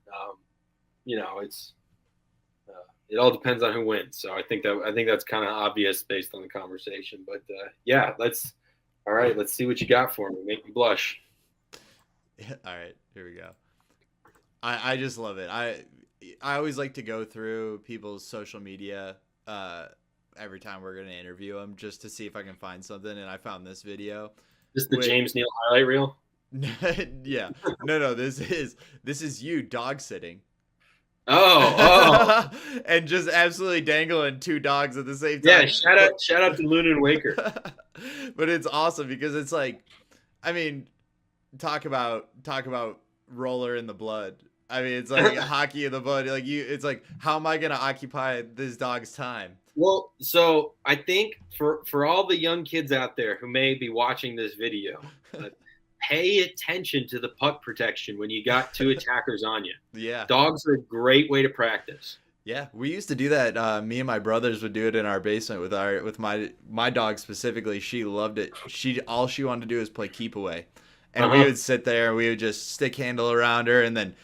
It's it all depends on who wins. So I think that's kind of obvious based on the conversation. But yeah, let's see what you got for me. Make me blush. All right, here we go. I just love it. I always like to go through people's social media every time we're going to interview them, just to see if I can find something. And I found this video. Just the James Neal highlight reel? Yeah. No, this is you dog sitting. Oh. And just absolutely dangling two dogs at the same time. Yeah, shout out to Luna and Waker. But it's awesome because it's like, I mean, talk about roller in the blood. I mean, it's like hockey in the blood. Like it's like, how am I going to occupy this dog's time? Well, so I think for all the young kids out there who may be watching this video, pay attention to the puck protection when you got two attackers on you. Yeah. Dogs are a great way to practice. Yeah, we used to do that. Me and my brothers would do it in our basement with my dog specifically. She loved it. All she wanted to do was play keep away. And we would sit there and we would just stick handle around her, and then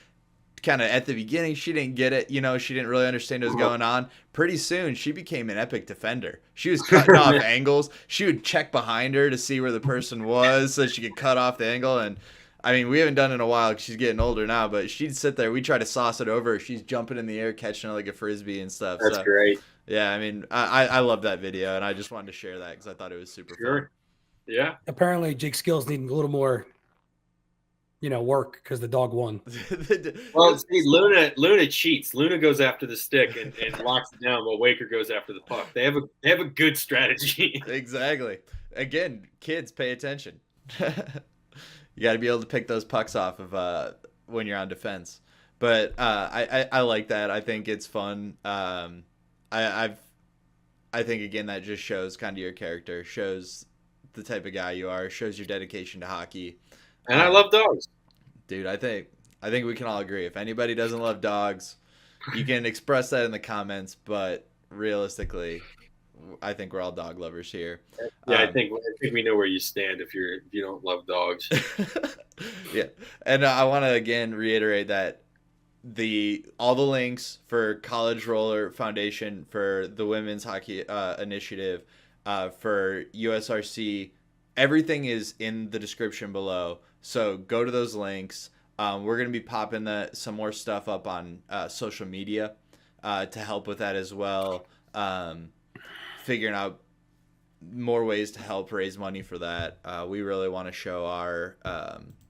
kind of at the beginning she didn't get it, she didn't really understand what was going on. Pretty soon she became an epic defender. She was cutting off angles. She would check behind her to see where the person was so she could cut off the angle. And I mean, we haven't done it in a while because she's getting older now, but she'd sit there, we try to sauce it over, she's jumping in the air catching it like a frisbee and stuff. That's great. Yeah, I mean, I love that video, and I just wanted to share that because I thought it was super fun. Yeah, apparently Jake Skills need a little more work because the dog won. Well, see, Luna cheats. Luna goes after the stick and locks it down, while Waker goes after the puck. They have a good strategy. Exactly. Again, kids, pay attention. You got to be able to pick those pucks off of when you're on defense. But I like that. I think it's fun. I think again that just shows kind of your character, shows the type of guy you are, shows your dedication to hockey. And I love dogs. Dude, I think we can all agree. If anybody doesn't love dogs, you can express that in the comments, but realistically, I think we're all dog lovers here. Yeah, I think we know where you stand if you don't love dogs. Yeah. And I want to again reiterate that all the links for College Roller Foundation, for the Women's Hockey Initiative, for USRC, everything is in the description below. So go to those links. We're going to be popping some more stuff up on social media to help with that as well. Figuring out more ways to help raise money for that. We really want to show our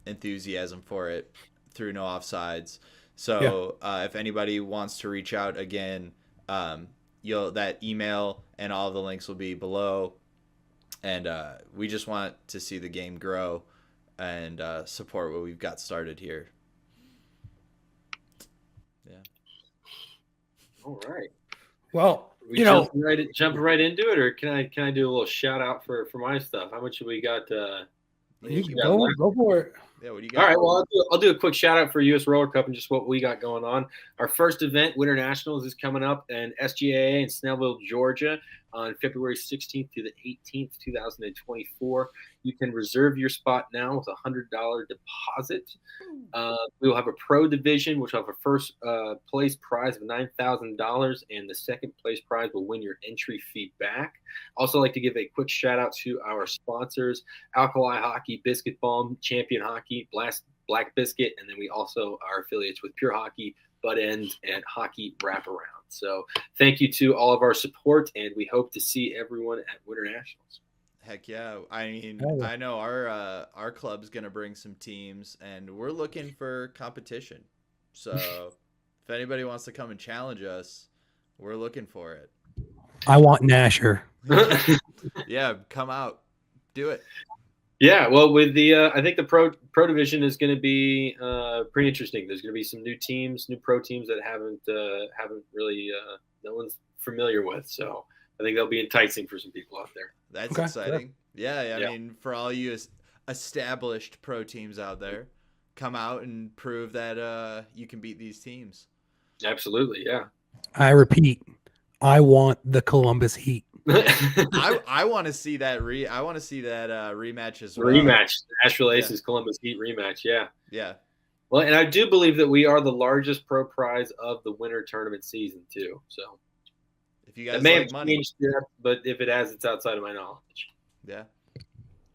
enthusiasm for it through No Offsides. So if anybody wants to reach out again, That email and all of the links will be below. And we just want to see the game grow and support what we've got started here. Yeah. All right. Well, We jumping right into it, or can I do a little shout out for my stuff? How much have we got? You can go for it. Yeah, what do you got? All right, well, I'll do a quick shout out for US Roller Cup and just what we got going on. Our first event, Winter Nationals, is coming up in SGAA in Snellville, Georgia on February 16th through the 18th, 2024. You can reserve your spot now with a $100 deposit. We will have a pro division, which will have a first place prize of $9,000, and the second place prize will win your entry fee back. Also like to give a quick shout out to our sponsors, Alkali Hockey, Biscuit Balm, Champion Hockey, Black Biscuit, and then we also are affiliates with Pure Hockey, Butt Ends, and Hockey Wraparound. So thank you to all of our support, and we hope to see everyone at Winter Nationals. Heck yeah. I mean, I know our club's going to bring some teams, and we're looking for competition. So if anybody wants to come and challenge us, we're looking for it. I want Nasher. Yeah, come out. Do it. Yeah, well, with the I think the pro division is going to be pretty interesting. There's going to be some new teams, new pro teams that haven't really no one's familiar with. So I think they'll be enticing for some people out there. That's exciting. Yeah. I mean, for all you established pro teams out there, come out and prove that you can beat these teams. Absolutely, yeah. I repeat, I want the Columbus Heat. I want to see that rematch as well. Rematch, Nashville Aces Columbus Heat rematch. Yeah. Yeah. Well, and I do believe that we are the largest pro prize of the winter tournament season too. So if you guys may like have money, changed that, but if it has, it's outside of my knowledge. Yeah.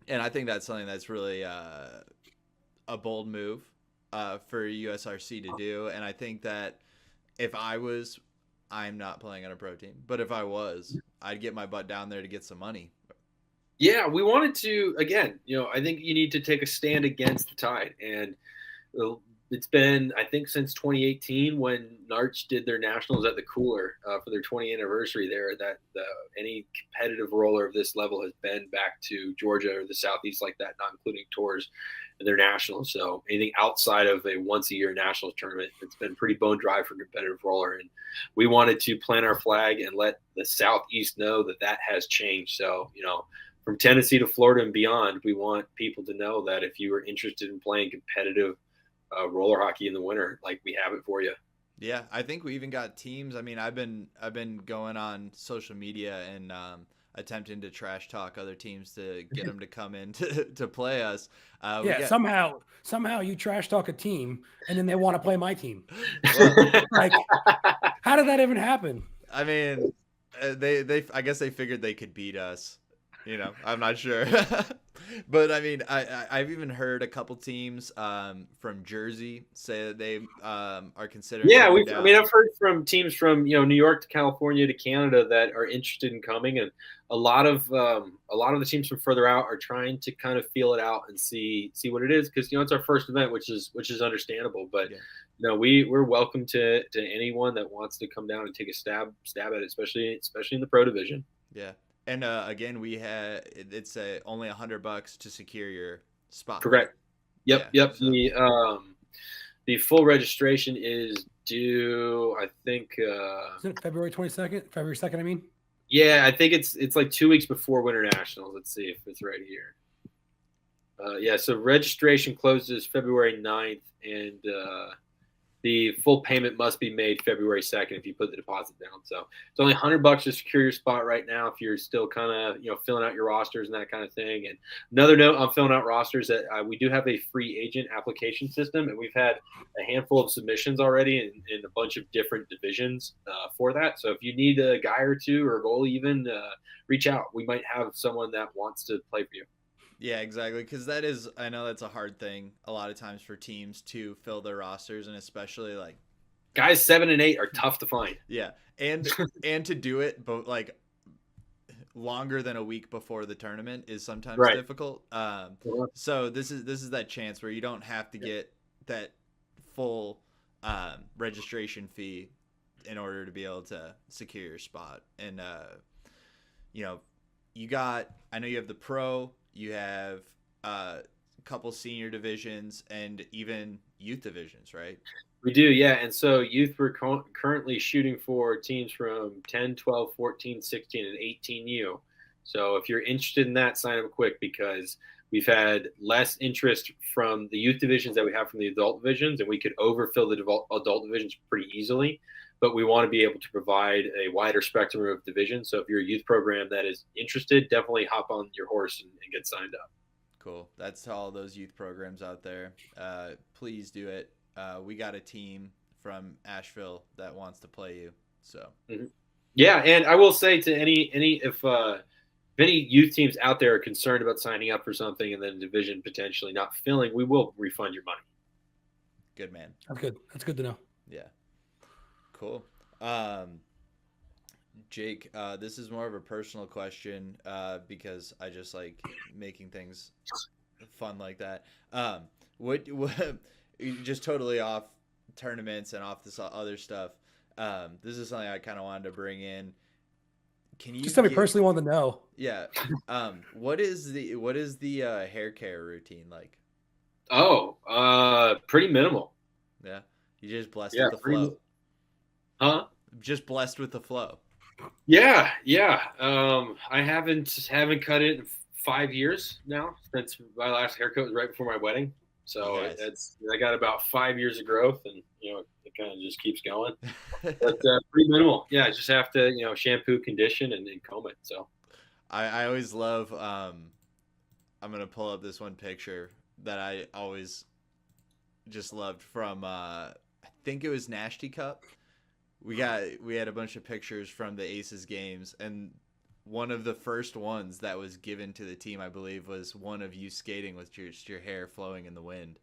And I think that's something that's really a bold move for USRC to do. And I think that if I'm not playing on a pro team, but if I was, I'd get my butt down there to get some money. Yeah, we wanted to, again, I think you need to take a stand against the tide. And it's been, I think, since 2018 when Narch did their nationals at the Cooler for their 20th anniversary there, that any competitive roller of this level has been back to Georgia or the Southeast like that, not including tours and their nationals. So anything outside of a once-a-year nationals tournament, it's been pretty bone dry for competitive roller. And we wanted to plant our flag and let the Southeast know that has changed. So, from Tennessee to Florida and beyond, we want people to know that if you are interested in playing competitive roller hockey in the winter, like, we have it for you. Yeah, I think we even got teams. I mean, I've been going on social media and attempting to trash talk other teams to get them to come in to play us. Somehow you trash talk a team and then they want to play my team. Well, like, how did that even happen? I mean, I guess they figured they could beat us. I'm not sure. But I mean, I've even heard a couple teams from Jersey say that they are considering. Yeah, I've heard from teams from New York to California to Canada that are interested in coming, and a lot of the teams from further out are trying to kind of feel it out and see what it is, because it's our first event, which is understandable. But we're welcome to anyone that wants to come down and take a stab at it, especially in the pro division. Yeah. And again, it's only $100 to secure your spot. Correct. Yep. Yeah, yep. So. The full registration is due, I think. Is it February 22nd? February 2nd, I mean. Yeah, I think it's like 2 weeks before Winter Nationals. Let's see if it's right here. So registration closes February 9th, and the full payment must be made February 2nd if you put the deposit down. So it's only $100 to secure your spot right now if you're still kind of filling out your rosters and that kind of thing. And another note on filling out rosters, that we do have a free agent application system, and we've had a handful of submissions already in a bunch of different divisions for that. So if you need a guy or two or a goalie even, reach out. We might have someone that wants to play for you. Yeah, exactly. Because I know that's a hard thing a lot of times for teams to fill their rosters, and especially like guys 7 and 8 are tough to find. Yeah, and to do it, but like longer than a week before the tournament is sometimes difficult. So this is that chance where you don't have to get that full registration fee in order to be able to secure your spot. And you know, I know you have the pro, you have a couple senior divisions and even youth divisions, right? We do, yeah. And so youth, we're currently shooting for teams from 10, 12, 14, 16, and 18U. So if you're interested in that, sign up quick, because we've had less interest from the youth divisions that we have from the adult divisions, and we could overfill the adult divisions pretty easily. But we want to be able to provide a wider spectrum of divisions. So if you're a youth program that is interested, definitely hop on your horse and get signed up. Cool. That's to all those youth programs out there. Please do it. We got a team from Asheville that wants to play you. So yeah, and I will say to if any youth teams out there are concerned about signing up for something and then division potentially not filling, we will refund your money. Good, man. That's good to know. Yeah. Cool. Jake, this is more of a personal question because I just like making things fun like that. What just totally off tournaments and off this other stuff. This is something I kind of wanted to bring in. Can you just somebody personally wanted to know? Yeah. What is the hair care routine like? Oh, pretty minimal. Yeah. You just blessed with the flow. Huh? Just blessed with the flow. Yeah. I haven't cut it in 5 years now, since my last haircut was right before my wedding. So I got about 5 years of growth, and it kind of just keeps going. But pretty minimal. Yeah, I just have to shampoo, condition, and then comb it. So I always love. I'm gonna pull up this one picture that I always just loved from. I think it was Nasty Cup. We had a bunch of pictures from the Aces games, and one of the first ones that was given to the team, I believe, was one of you skating with just your hair flowing in the wind.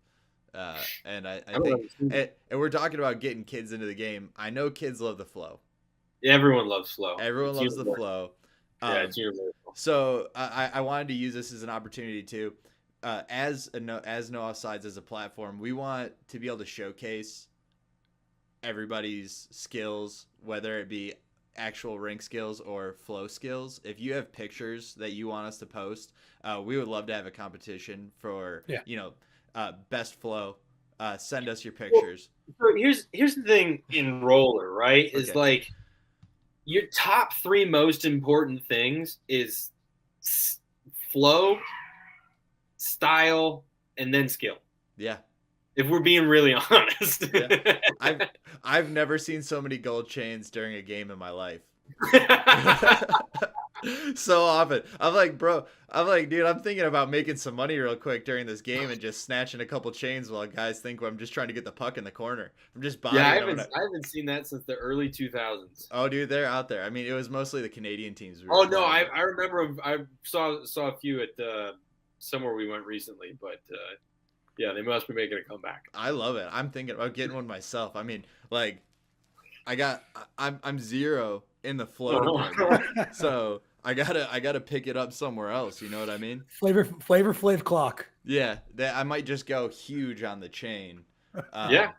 And I think, and we're talking about getting kids into the game. I know kids love the flow. Everyone loves flow. Everyone loves the flow. Yeah, it's universal. So I wanted to use this as an opportunity to, as no Offsides as a platform, we want to be able to showcase everybody's skills, whether it be actual rink skills or flow skills. If you have pictures that you want us to post, we would love to have a competition for best flow. Send us your pictures. So here's the thing in roller, right? Is like your top 3 most important things is flow, style, and then skill. Yeah. If we're being really honest. Yeah. I've never seen so many gold chains during a game in my life. So often. I'm like, dude, I'm thinking about making some money real quick during this game and just snatching a couple chains while guys think I'm just trying to get the puck in the corner. I'm just buying. Yeah, I haven't seen that since the early 2000s. Oh, dude, they're out there. I mean, it was mostly the Canadian teams. I remember I saw a few at somewhere we went recently, but yeah, they must be making a comeback. I love it. I'm thinking about getting one myself. I mean, like, I'm 0 in the flow department, so I gotta pick it up somewhere else. You know what I mean? Flavor Flav clock. Yeah, I might just go huge on the chain. Yeah.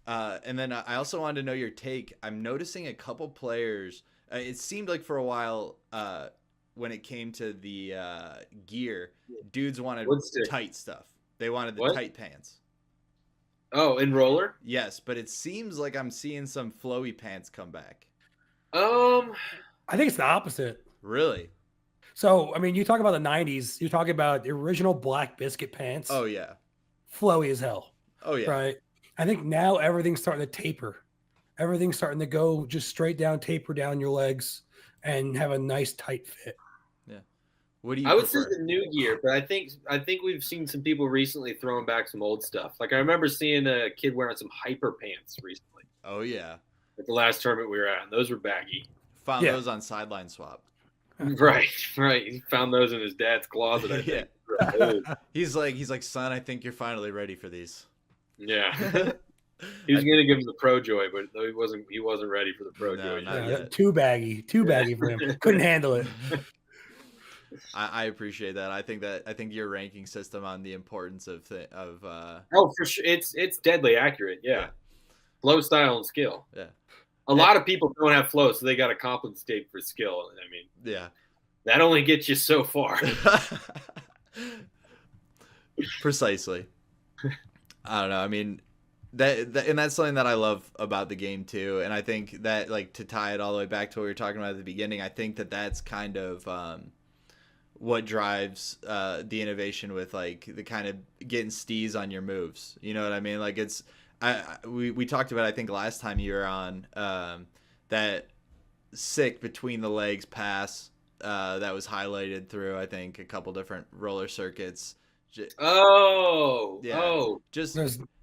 And then I also wanted to know your take. I'm noticing a couple players. It seemed like for a while, when it came to the gear, dudes wanted tight stuff. They wanted the tight pants. Oh, in roller? Yes, but it seems like I'm seeing some flowy pants come back. I think it's the opposite. Really? So, I mean, you talk about the 90s. You're talking about the original black biscuit pants. Oh, yeah. Flowy as hell. Oh, yeah. Right? I think now everything's starting to taper. Everything's starting to go just straight down, taper down your legs, and have a nice tight fit. Yeah. What do you? I would say the new gear, but I think we've seen some people recently throwing back some old stuff. Like I remember seeing a kid wearing some hyper pants recently. Oh yeah. At the last tournament we were at, and those were baggy. Found those on Sideline Swap. Right. He found those in his dad's closet. I think. Yeah. He's like, son, I think you're finally ready for these. Yeah. He was gonna give him the Pro Joy, but he wasn't ready for the Pro Joy. Not yet. Too baggy for him. Couldn't handle it. I appreciate that. I think your ranking system on the importance of oh, for sure, it's deadly accurate. Yeah. Flow, style, and skill. Yeah. A lot of people don't have flow, so they got to compensate for skill. I mean, Yeah. that only gets you so far. Precisely. I don't know. I mean, and that's something that I love about the game too. And I think that, like, to tie it all the way back to what we were talking about at the beginning, I think that that's kind of what drives the innovation with, like, the kind of getting stees on your moves. You know what I mean? Like, it's we talked about, I think last time you were on, that sick between the legs pass that was highlighted through, I think, a couple different roller circuits. Just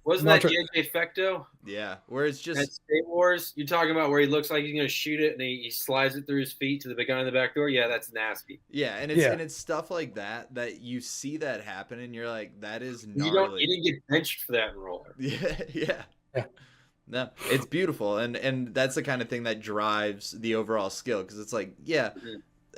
wasn't that JJ Fecto? Yeah, where it's just at State Wars. You're talking about where he looks like he's gonna shoot it and he slides it through his feet to the big guy in the back door. Yeah, that's nasty. Yeah, and it's stuff like that you see that happen and you're like, that is gnarly. You didn't get benched for that in roller. Yeah. No, it's beautiful, and that's the kind of thing that drives the overall skill, because it's like,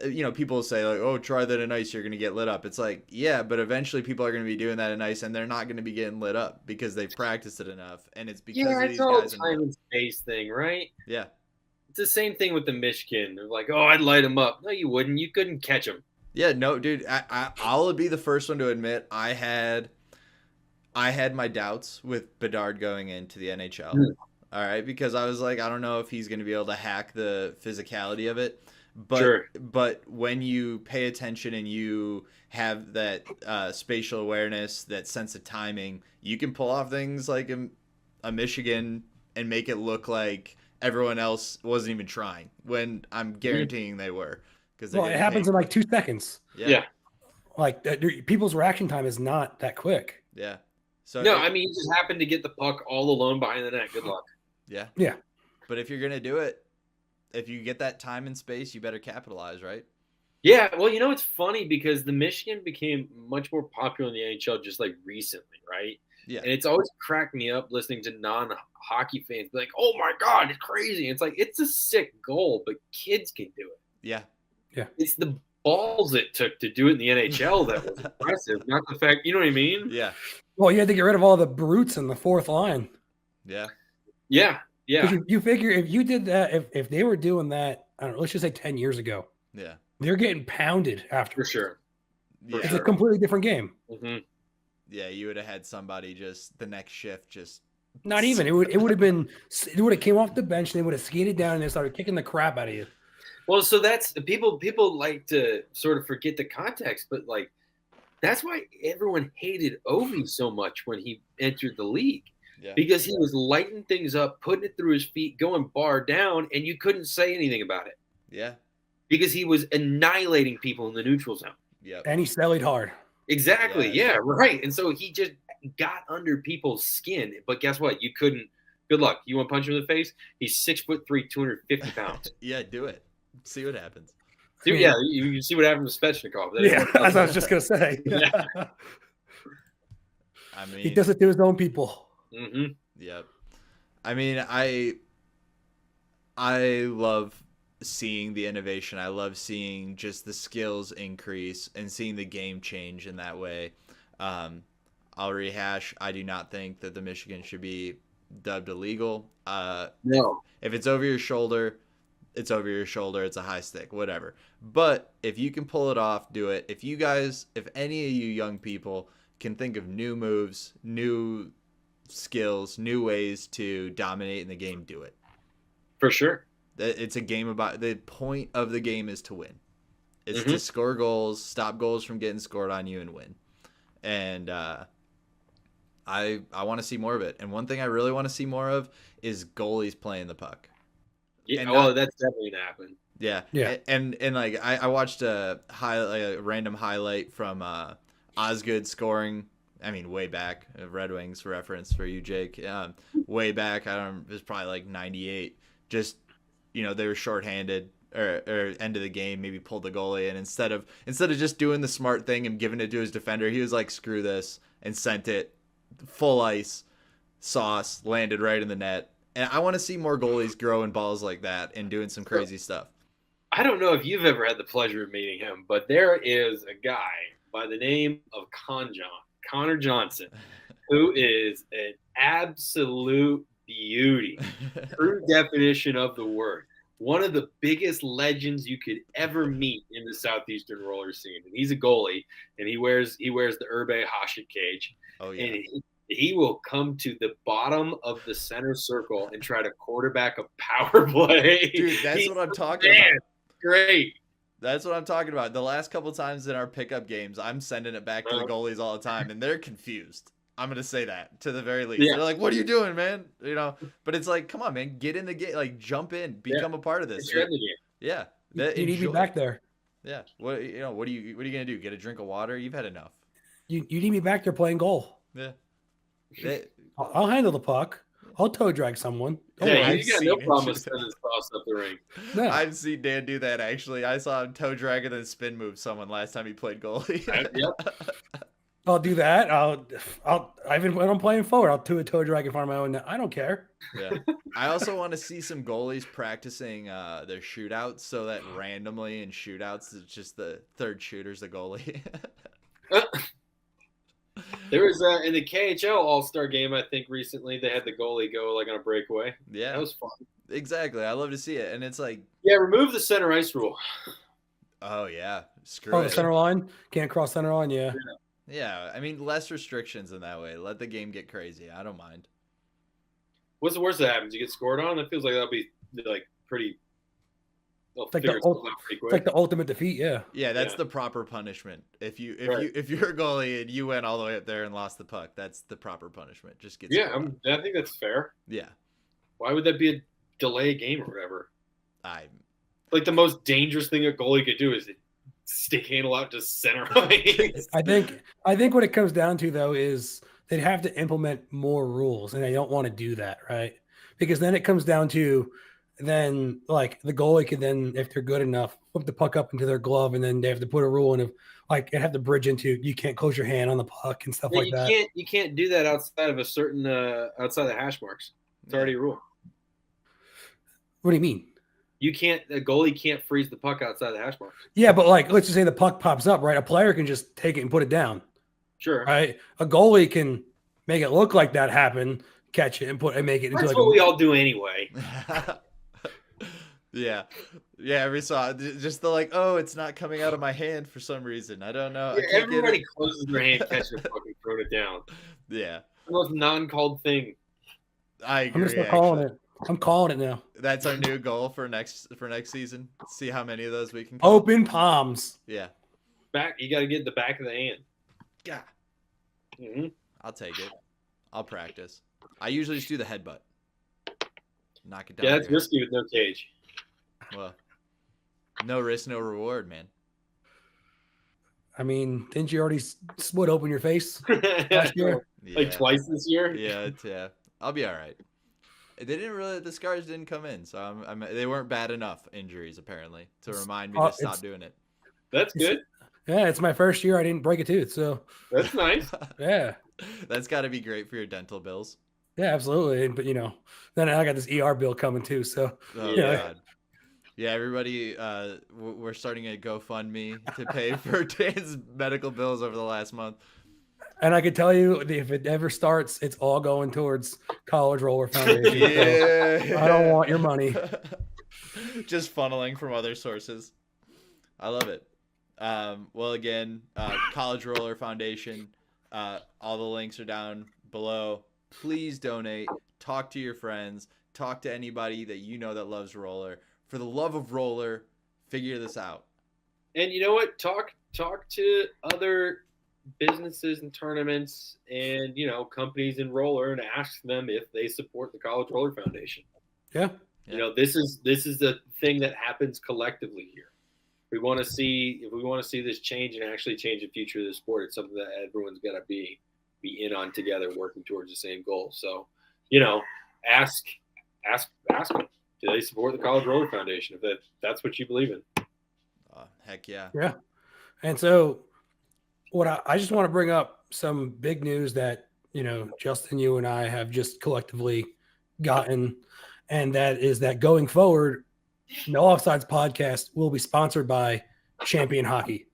you know, people say, like, oh, try that in ice, you're going to get lit up. It's like, yeah, but eventually people are going to be doing that in ice, and they're not going to be getting lit up because they've practiced it enough, and it's because of these guys. It's all time and space thing, right? Yeah. It's the same thing with the Michigan. They're like, oh, I'd light him up. No, you wouldn't. You couldn't catch him. Yeah, no, dude, I'll be the first one to admit I had my doubts with Bedard going into the NHL. All right, because I was like, I don't know if he's going to be able to hack the physicality of it. But when you pay attention and you have that spatial awareness, that sense of timing, you can pull off things like a Michigan and make it look like everyone else wasn't even trying, when I'm guaranteeing they were. Because it happens in like 2 seconds. Yeah. Like people's reaction time is not that quick. Yeah. So I mean, he just happened to get the puck all alone behind the net. Good luck. Yeah. Yeah. But if you're gonna do it, if you get that time and space, you better capitalize, right? Yeah, well, you know, it's funny because the Michigan became much more popular in the NHL just like recently, right? Yeah. And it's always cracked me up listening to non-hockey fans be like, oh my God, it's crazy. It's like, it's a sick goal, but kids can do it. Yeah. Yeah. It's the balls it took to do it in the NHL that was impressive, not the fact, you know what I mean? Yeah. Well, you had to get rid of all the brutes in the fourth line. Yeah. Yeah. Yeah. You figure if you did that, if they were doing that, I don't know, let's just say 10 years ago. Yeah. They're getting pounded after. For sure. It's a completely different game. Mm-hmm. Yeah, you would have had somebody just the next shift just not even. It would have came off the bench and they would have skated down and they started kicking the crap out of you. Well, so that's people like to sort of forget the context, but like that's why everyone hated Ovi so much when he entered the league. Yeah. Because he was lighting things up, putting it through his feet, going bar down, and you couldn't say anything about it. Yeah. Because he was annihilating people in the neutral zone. Yeah. And he sellied hard. Exactly. Yeah, right. And so he just got under people's skin. But guess what? You couldn't. Good luck. You want to punch him in the face? He's 6'3", 250 pounds. Yeah, do it. See what happens. Dude, yeah, you see what happened with Svechnikov. Yeah, that's what I was just going to say. Yeah. I mean, he does it to his own people. Mm-hmm. Yep. I mean, I love seeing the innovation. I love seeing just the skills increase and seeing the game change in that way. I'll rehash. I do not think that the Michigan should be dubbed illegal. No. If it's over your shoulder, it's over your shoulder. It's a high stick, whatever. But if you can pull it off, do it. If any of you young people can think of new moves, new skills, new ways to dominate in the game, do it. For sure. It's a game about, the point of the game is to win. It's to score goals, stop goals from getting scored on you, and win. And I want to see more of it. And one thing I really want to see more of is goalies playing the puck. Yeah, And that's definitely gonna happen. Yeah. Yeah. And like I watched a random highlight from Osgood scoring. I mean, way back, a Red Wings reference for you, Jake. Way back, it was probably like 98. Just, they were shorthanded or end of the game, maybe pulled the goalie, and instead of just doing the smart thing and giving it to his defender, he was like, screw this, and sent it full ice, sauce, landed right in the net. And I want to see more goalies growing balls like that and doing some crazy stuff. I don't know if you've ever had the pleasure of meeting him, but there is a guy by the name of Connor Johnson, who is an absolute beauty. True definition of the word. One of the biggest legends you could ever meet in the Southeastern roller scene. And he's a goalie, and he wears the Herbe Hashik cage. Oh, yeah. And he will come to the bottom of the center circle and try to quarterback a power play. Dude, that's what I'm talking about. Great. That's what I'm talking about. The last couple times in our pickup games, I'm sending it back to the goalies all the time, and they're confused. I'm going to say that to the very least. Yeah. They're like, what are you doing, man? You know, but it's like, come on, man, get in the game, like jump in, become a part of this. Yeah. You need me back there. Yeah. What are you going to do? Get a drink of water? You've had enough. You need me back there playing goal. Yeah. I'll handle the puck. I'll toe drag someone. Yeah, you got no problem with sending sauce up the ring. No. I've seen Dan do that, actually. I saw him toe drag and then spin move someone last time he played goalie. Yep. I'll do that. When I'm playing forward, I'll do a toe drag in front of my own net. I don't care. Yeah. I also want to see some goalies practicing their shootouts so that randomly in shootouts, it's just the third shooter's the goalie. There was in the KHL All-Star game, I think recently they had the goalie go like on a breakaway. Yeah. That was fun. Exactly. I love to see it. And it's like, yeah, remove the center ice rule. Oh yeah. Screw it. The center line? Can't cross center line, yeah. Yeah. I mean, less restrictions in that way. Let the game get crazy. I don't mind. What's the worst that happens? You get scored on? It feels like that'll be like pretty. It's like the ultimate defeat, yeah. Yeah, that's the proper punishment. If you're a goalie and you went all the way up there and lost the puck, that's the proper punishment. Just get I think that's fair. Yeah. Why would that be a delay game or whatever? Like the most dangerous thing a goalie could do is stick handle out to center ice. I think what it comes down to though is they'd have to implement more rules, and they don't want to do that, right? Because then it comes down to then like the goalie could then, if they're good enough, put the puck up into their glove, and then they have to put a rule in of like it have to bridge into you can't close your hand on the puck and stuff like that. You can't do that outside of a certain outside the hash marks. It's already a rule. What do you mean? A goalie can't freeze the puck outside the hash marks. Yeah, but like let's just say the puck pops up, right? A player can just take it and put it down. Sure. Right? A goalie can make it look like that happened, catch it and make it into That's like what we all do anyway. Yeah. Yeah, we saw just the like, oh, it's not coming out of my hand for some reason. I don't know. Yeah, everybody closes their hand, catches the puck, and throw it down. Yeah. The most non-called thing. I agree. I'm just calling it. I'm calling it now. That's our new goal for next season. See how many of those we can call. Open palms. Yeah. You got to get the back of the hand. Yeah. Mm-hmm. I'll take it. I'll practice. I usually just do the headbutt. Knock it down. Yeah, that's risky with no cage. Well, no risk, no reward, man. I mean, didn't you already split open your face last year? Like twice this year? Yeah. I'll be all right. The scars didn't come in, so they weren't bad enough injuries apparently to remind me to stop doing it. That's good. Yeah, it's my first year. I didn't break a tooth, so that's nice. Yeah, that's got to be great for your dental bills. Yeah, absolutely. But then I got this ER bill coming too. So God. Yeah, everybody, we're starting a GoFundMe to pay for Dan's medical bills over the last month. And I can tell you, if it ever starts, it's all going towards College Roller Foundation. Yeah. So I don't want your money. Just funneling from other sources. I love it. Well, again, College Roller Foundation, all the links are down below. Please donate. Talk to your friends. Talk to anybody that you know that loves roller. For the love of roller, figure this out. And you know what? Talk to other businesses and tournaments and companies in roller and ask them if they support the College Roller Foundation. Yeah. This is the thing that happens collectively here. If we want to see this change and actually change the future of the sport, it's something that everyone's got to be in on together, working towards the same goal. So, ask them. Do they support the College Roller Foundation if that's what you believe in? Heck yeah. Yeah. And so what I just want to bring up some big news that, Justin, you and I have just collectively gotten, and that is that going forward, No Offsides podcast will be sponsored by Champion Hockey.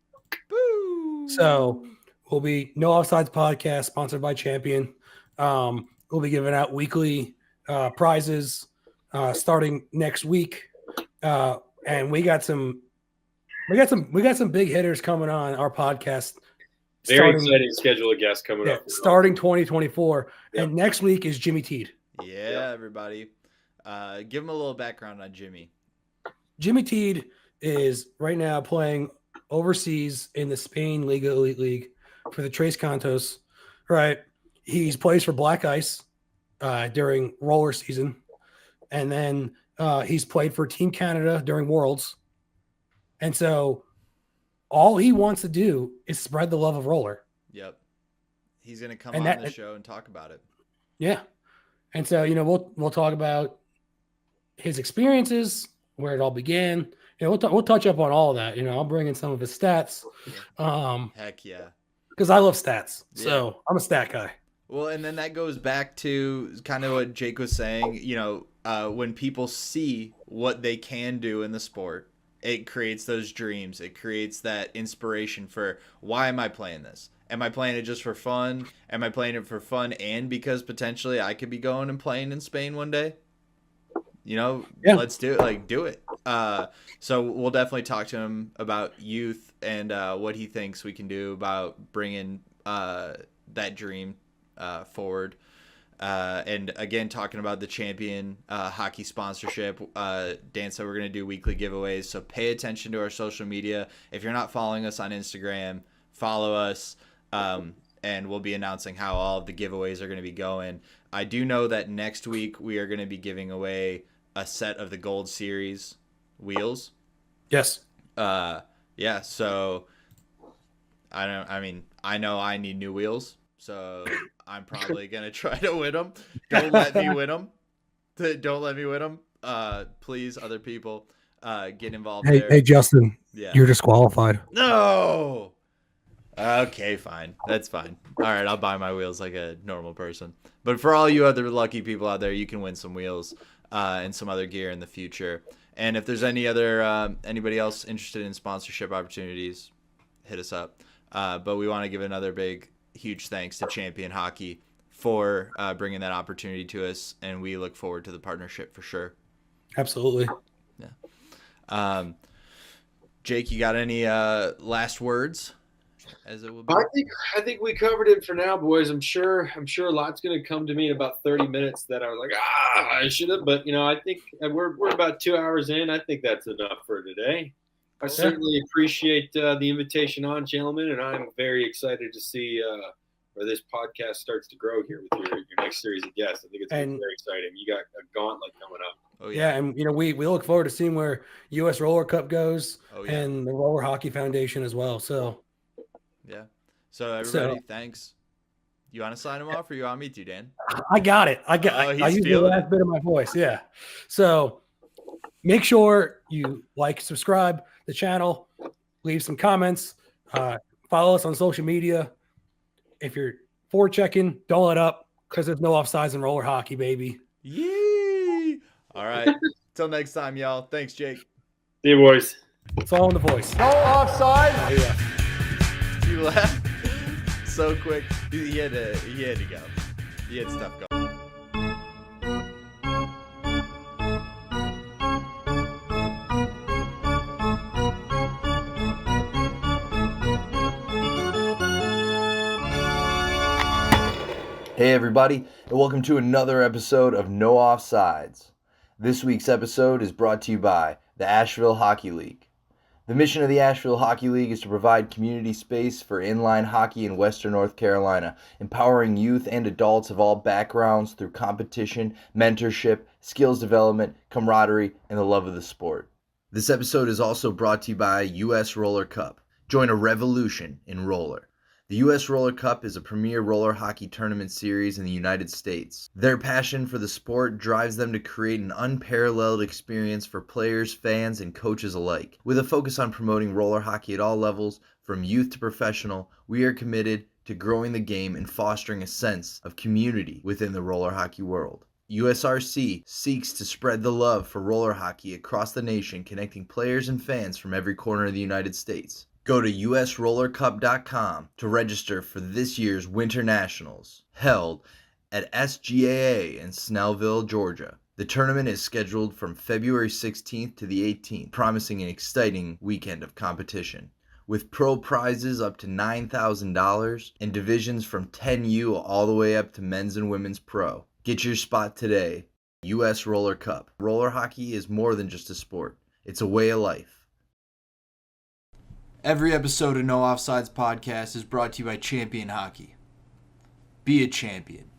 Boo! So we'll be No Offsides podcast sponsored by Champion. We'll be giving out weekly prizes starting next week, and we got some big hitters coming on our podcast. Very exciting schedule of guests coming up. Starting 2024, and next week is Jimmy Teed. Yeah, everybody. Give him a little background on Jimmy. Jimmy Teed is right now playing overseas in the Spain Liga Elite League for the Tres Cantos. Right, he's plays for Black Ice during roller season, and then he's played for Team Canada during Worlds. And so all he wants to do is spread the love of roller. Yep. He's going to come on the show and talk about it. Yeah. And so, we'll talk about his experiences, where it all began. We'll touch up on all of that. I'll bring in some of his stats. Heck yeah. Because I love stats. So I'm a stat guy. Well, and then that goes back to kind of what Jake was saying. When people see what they can do in the sport, it creates those dreams. It creates that inspiration for, why am I playing this? Am I playing it just for fun? Am I playing it for fun and because potentially I could be going and playing in Spain one day? Let's do it. Do it. So we'll definitely talk to him about youth and what he thinks we can do about bringing that dream forward. And again, talking about the Champion hockey sponsorship, Dan said we're going to do weekly giveaways. So pay attention to our social media. If you're not following us on Instagram, follow us. And we'll be announcing how all of the giveaways are going to be going. I do know that next week we are going to be giving away a set of the Gold Series wheels. Yes. Yeah. So I know I need new wheels. So I'm probably going to try to win them. Don't let me win them. Don't let me win them. Please, other people, get involved there. Hey, Justin, you're disqualified. No. Okay, fine. That's fine. All right, I'll buy my wheels like a normal person. But for all you other lucky people out there, you can win some wheels and some other gear in the future. And if there's anybody else interested in sponsorship opportunities, hit us up. But we want to give another huge thanks to Champion Hockey for bringing that opportunity to us, and we look forward to the partnership for sure. Absolutely. Yeah. Jake, you got any last words? As it will be? I think we covered it for now, boys. I'm sure a lot's going to come to me in about 30 minutes that I was like, I should have. But I think we're about 2 hours in. I think that's enough for today. I certainly appreciate the invitation on, gentlemen, and I'm very excited to see where this podcast starts to grow here with your next series of guests. I think it's very exciting. You got a gauntlet coming up. Oh, yeah. And we look forward to seeing where US Roller Cup goes and the Roller Hockey Foundation as well. So yeah. So everybody, thanks. You want to sign him off, or you want me to, Dan? I got it. I used the last bit of my voice. Yeah. So make sure you subscribe the channel, leave some comments, follow us on social media. If you're forechecking, don't let up, because there's no offsides in roller hockey, baby. Yee! All right. Till next time, y'all. Thanks, Jake. See you, boys. It's all in the voice. No offside. Oh, yeah. You laughed so quick. He had to go. He had stuff going. Hey everybody, and welcome to another episode of No Offsides. This week's episode is brought to you by the Asheville Hockey League. The mission of the Asheville Hockey League is to provide community space for inline hockey in Western North Carolina, empowering youth and adults of all backgrounds through competition, mentorship, skills development, camaraderie, and the love of the sport. This episode is also brought to you by US Roller Cup. Join a revolution in roller. The US Roller Cup is a premier roller hockey tournament series in the United States. Their passion for the sport drives them to create an unparalleled experience for players, fans, and coaches alike. With a focus on promoting roller hockey at all levels, from youth to professional, we are committed to growing the game and fostering a sense of community within the roller hockey world. USRC seeks to spread the love for roller hockey across the nation, connecting players and fans from every corner of the United States. Go to usrollercup.com to register for this year's Winter Nationals, held at SGAA in Snellville, Georgia. The tournament is scheduled from February 16th to the 18th, promising an exciting weekend of competition, with pro prizes up to $9,000 and divisions from 10U all the way up to men's and women's pro. Get your spot today. US Roller Cup. Roller hockey is more than just a sport. It's a way of life. Every episode of No Offsides podcast is brought to you by Champion Hockey. Be a champion.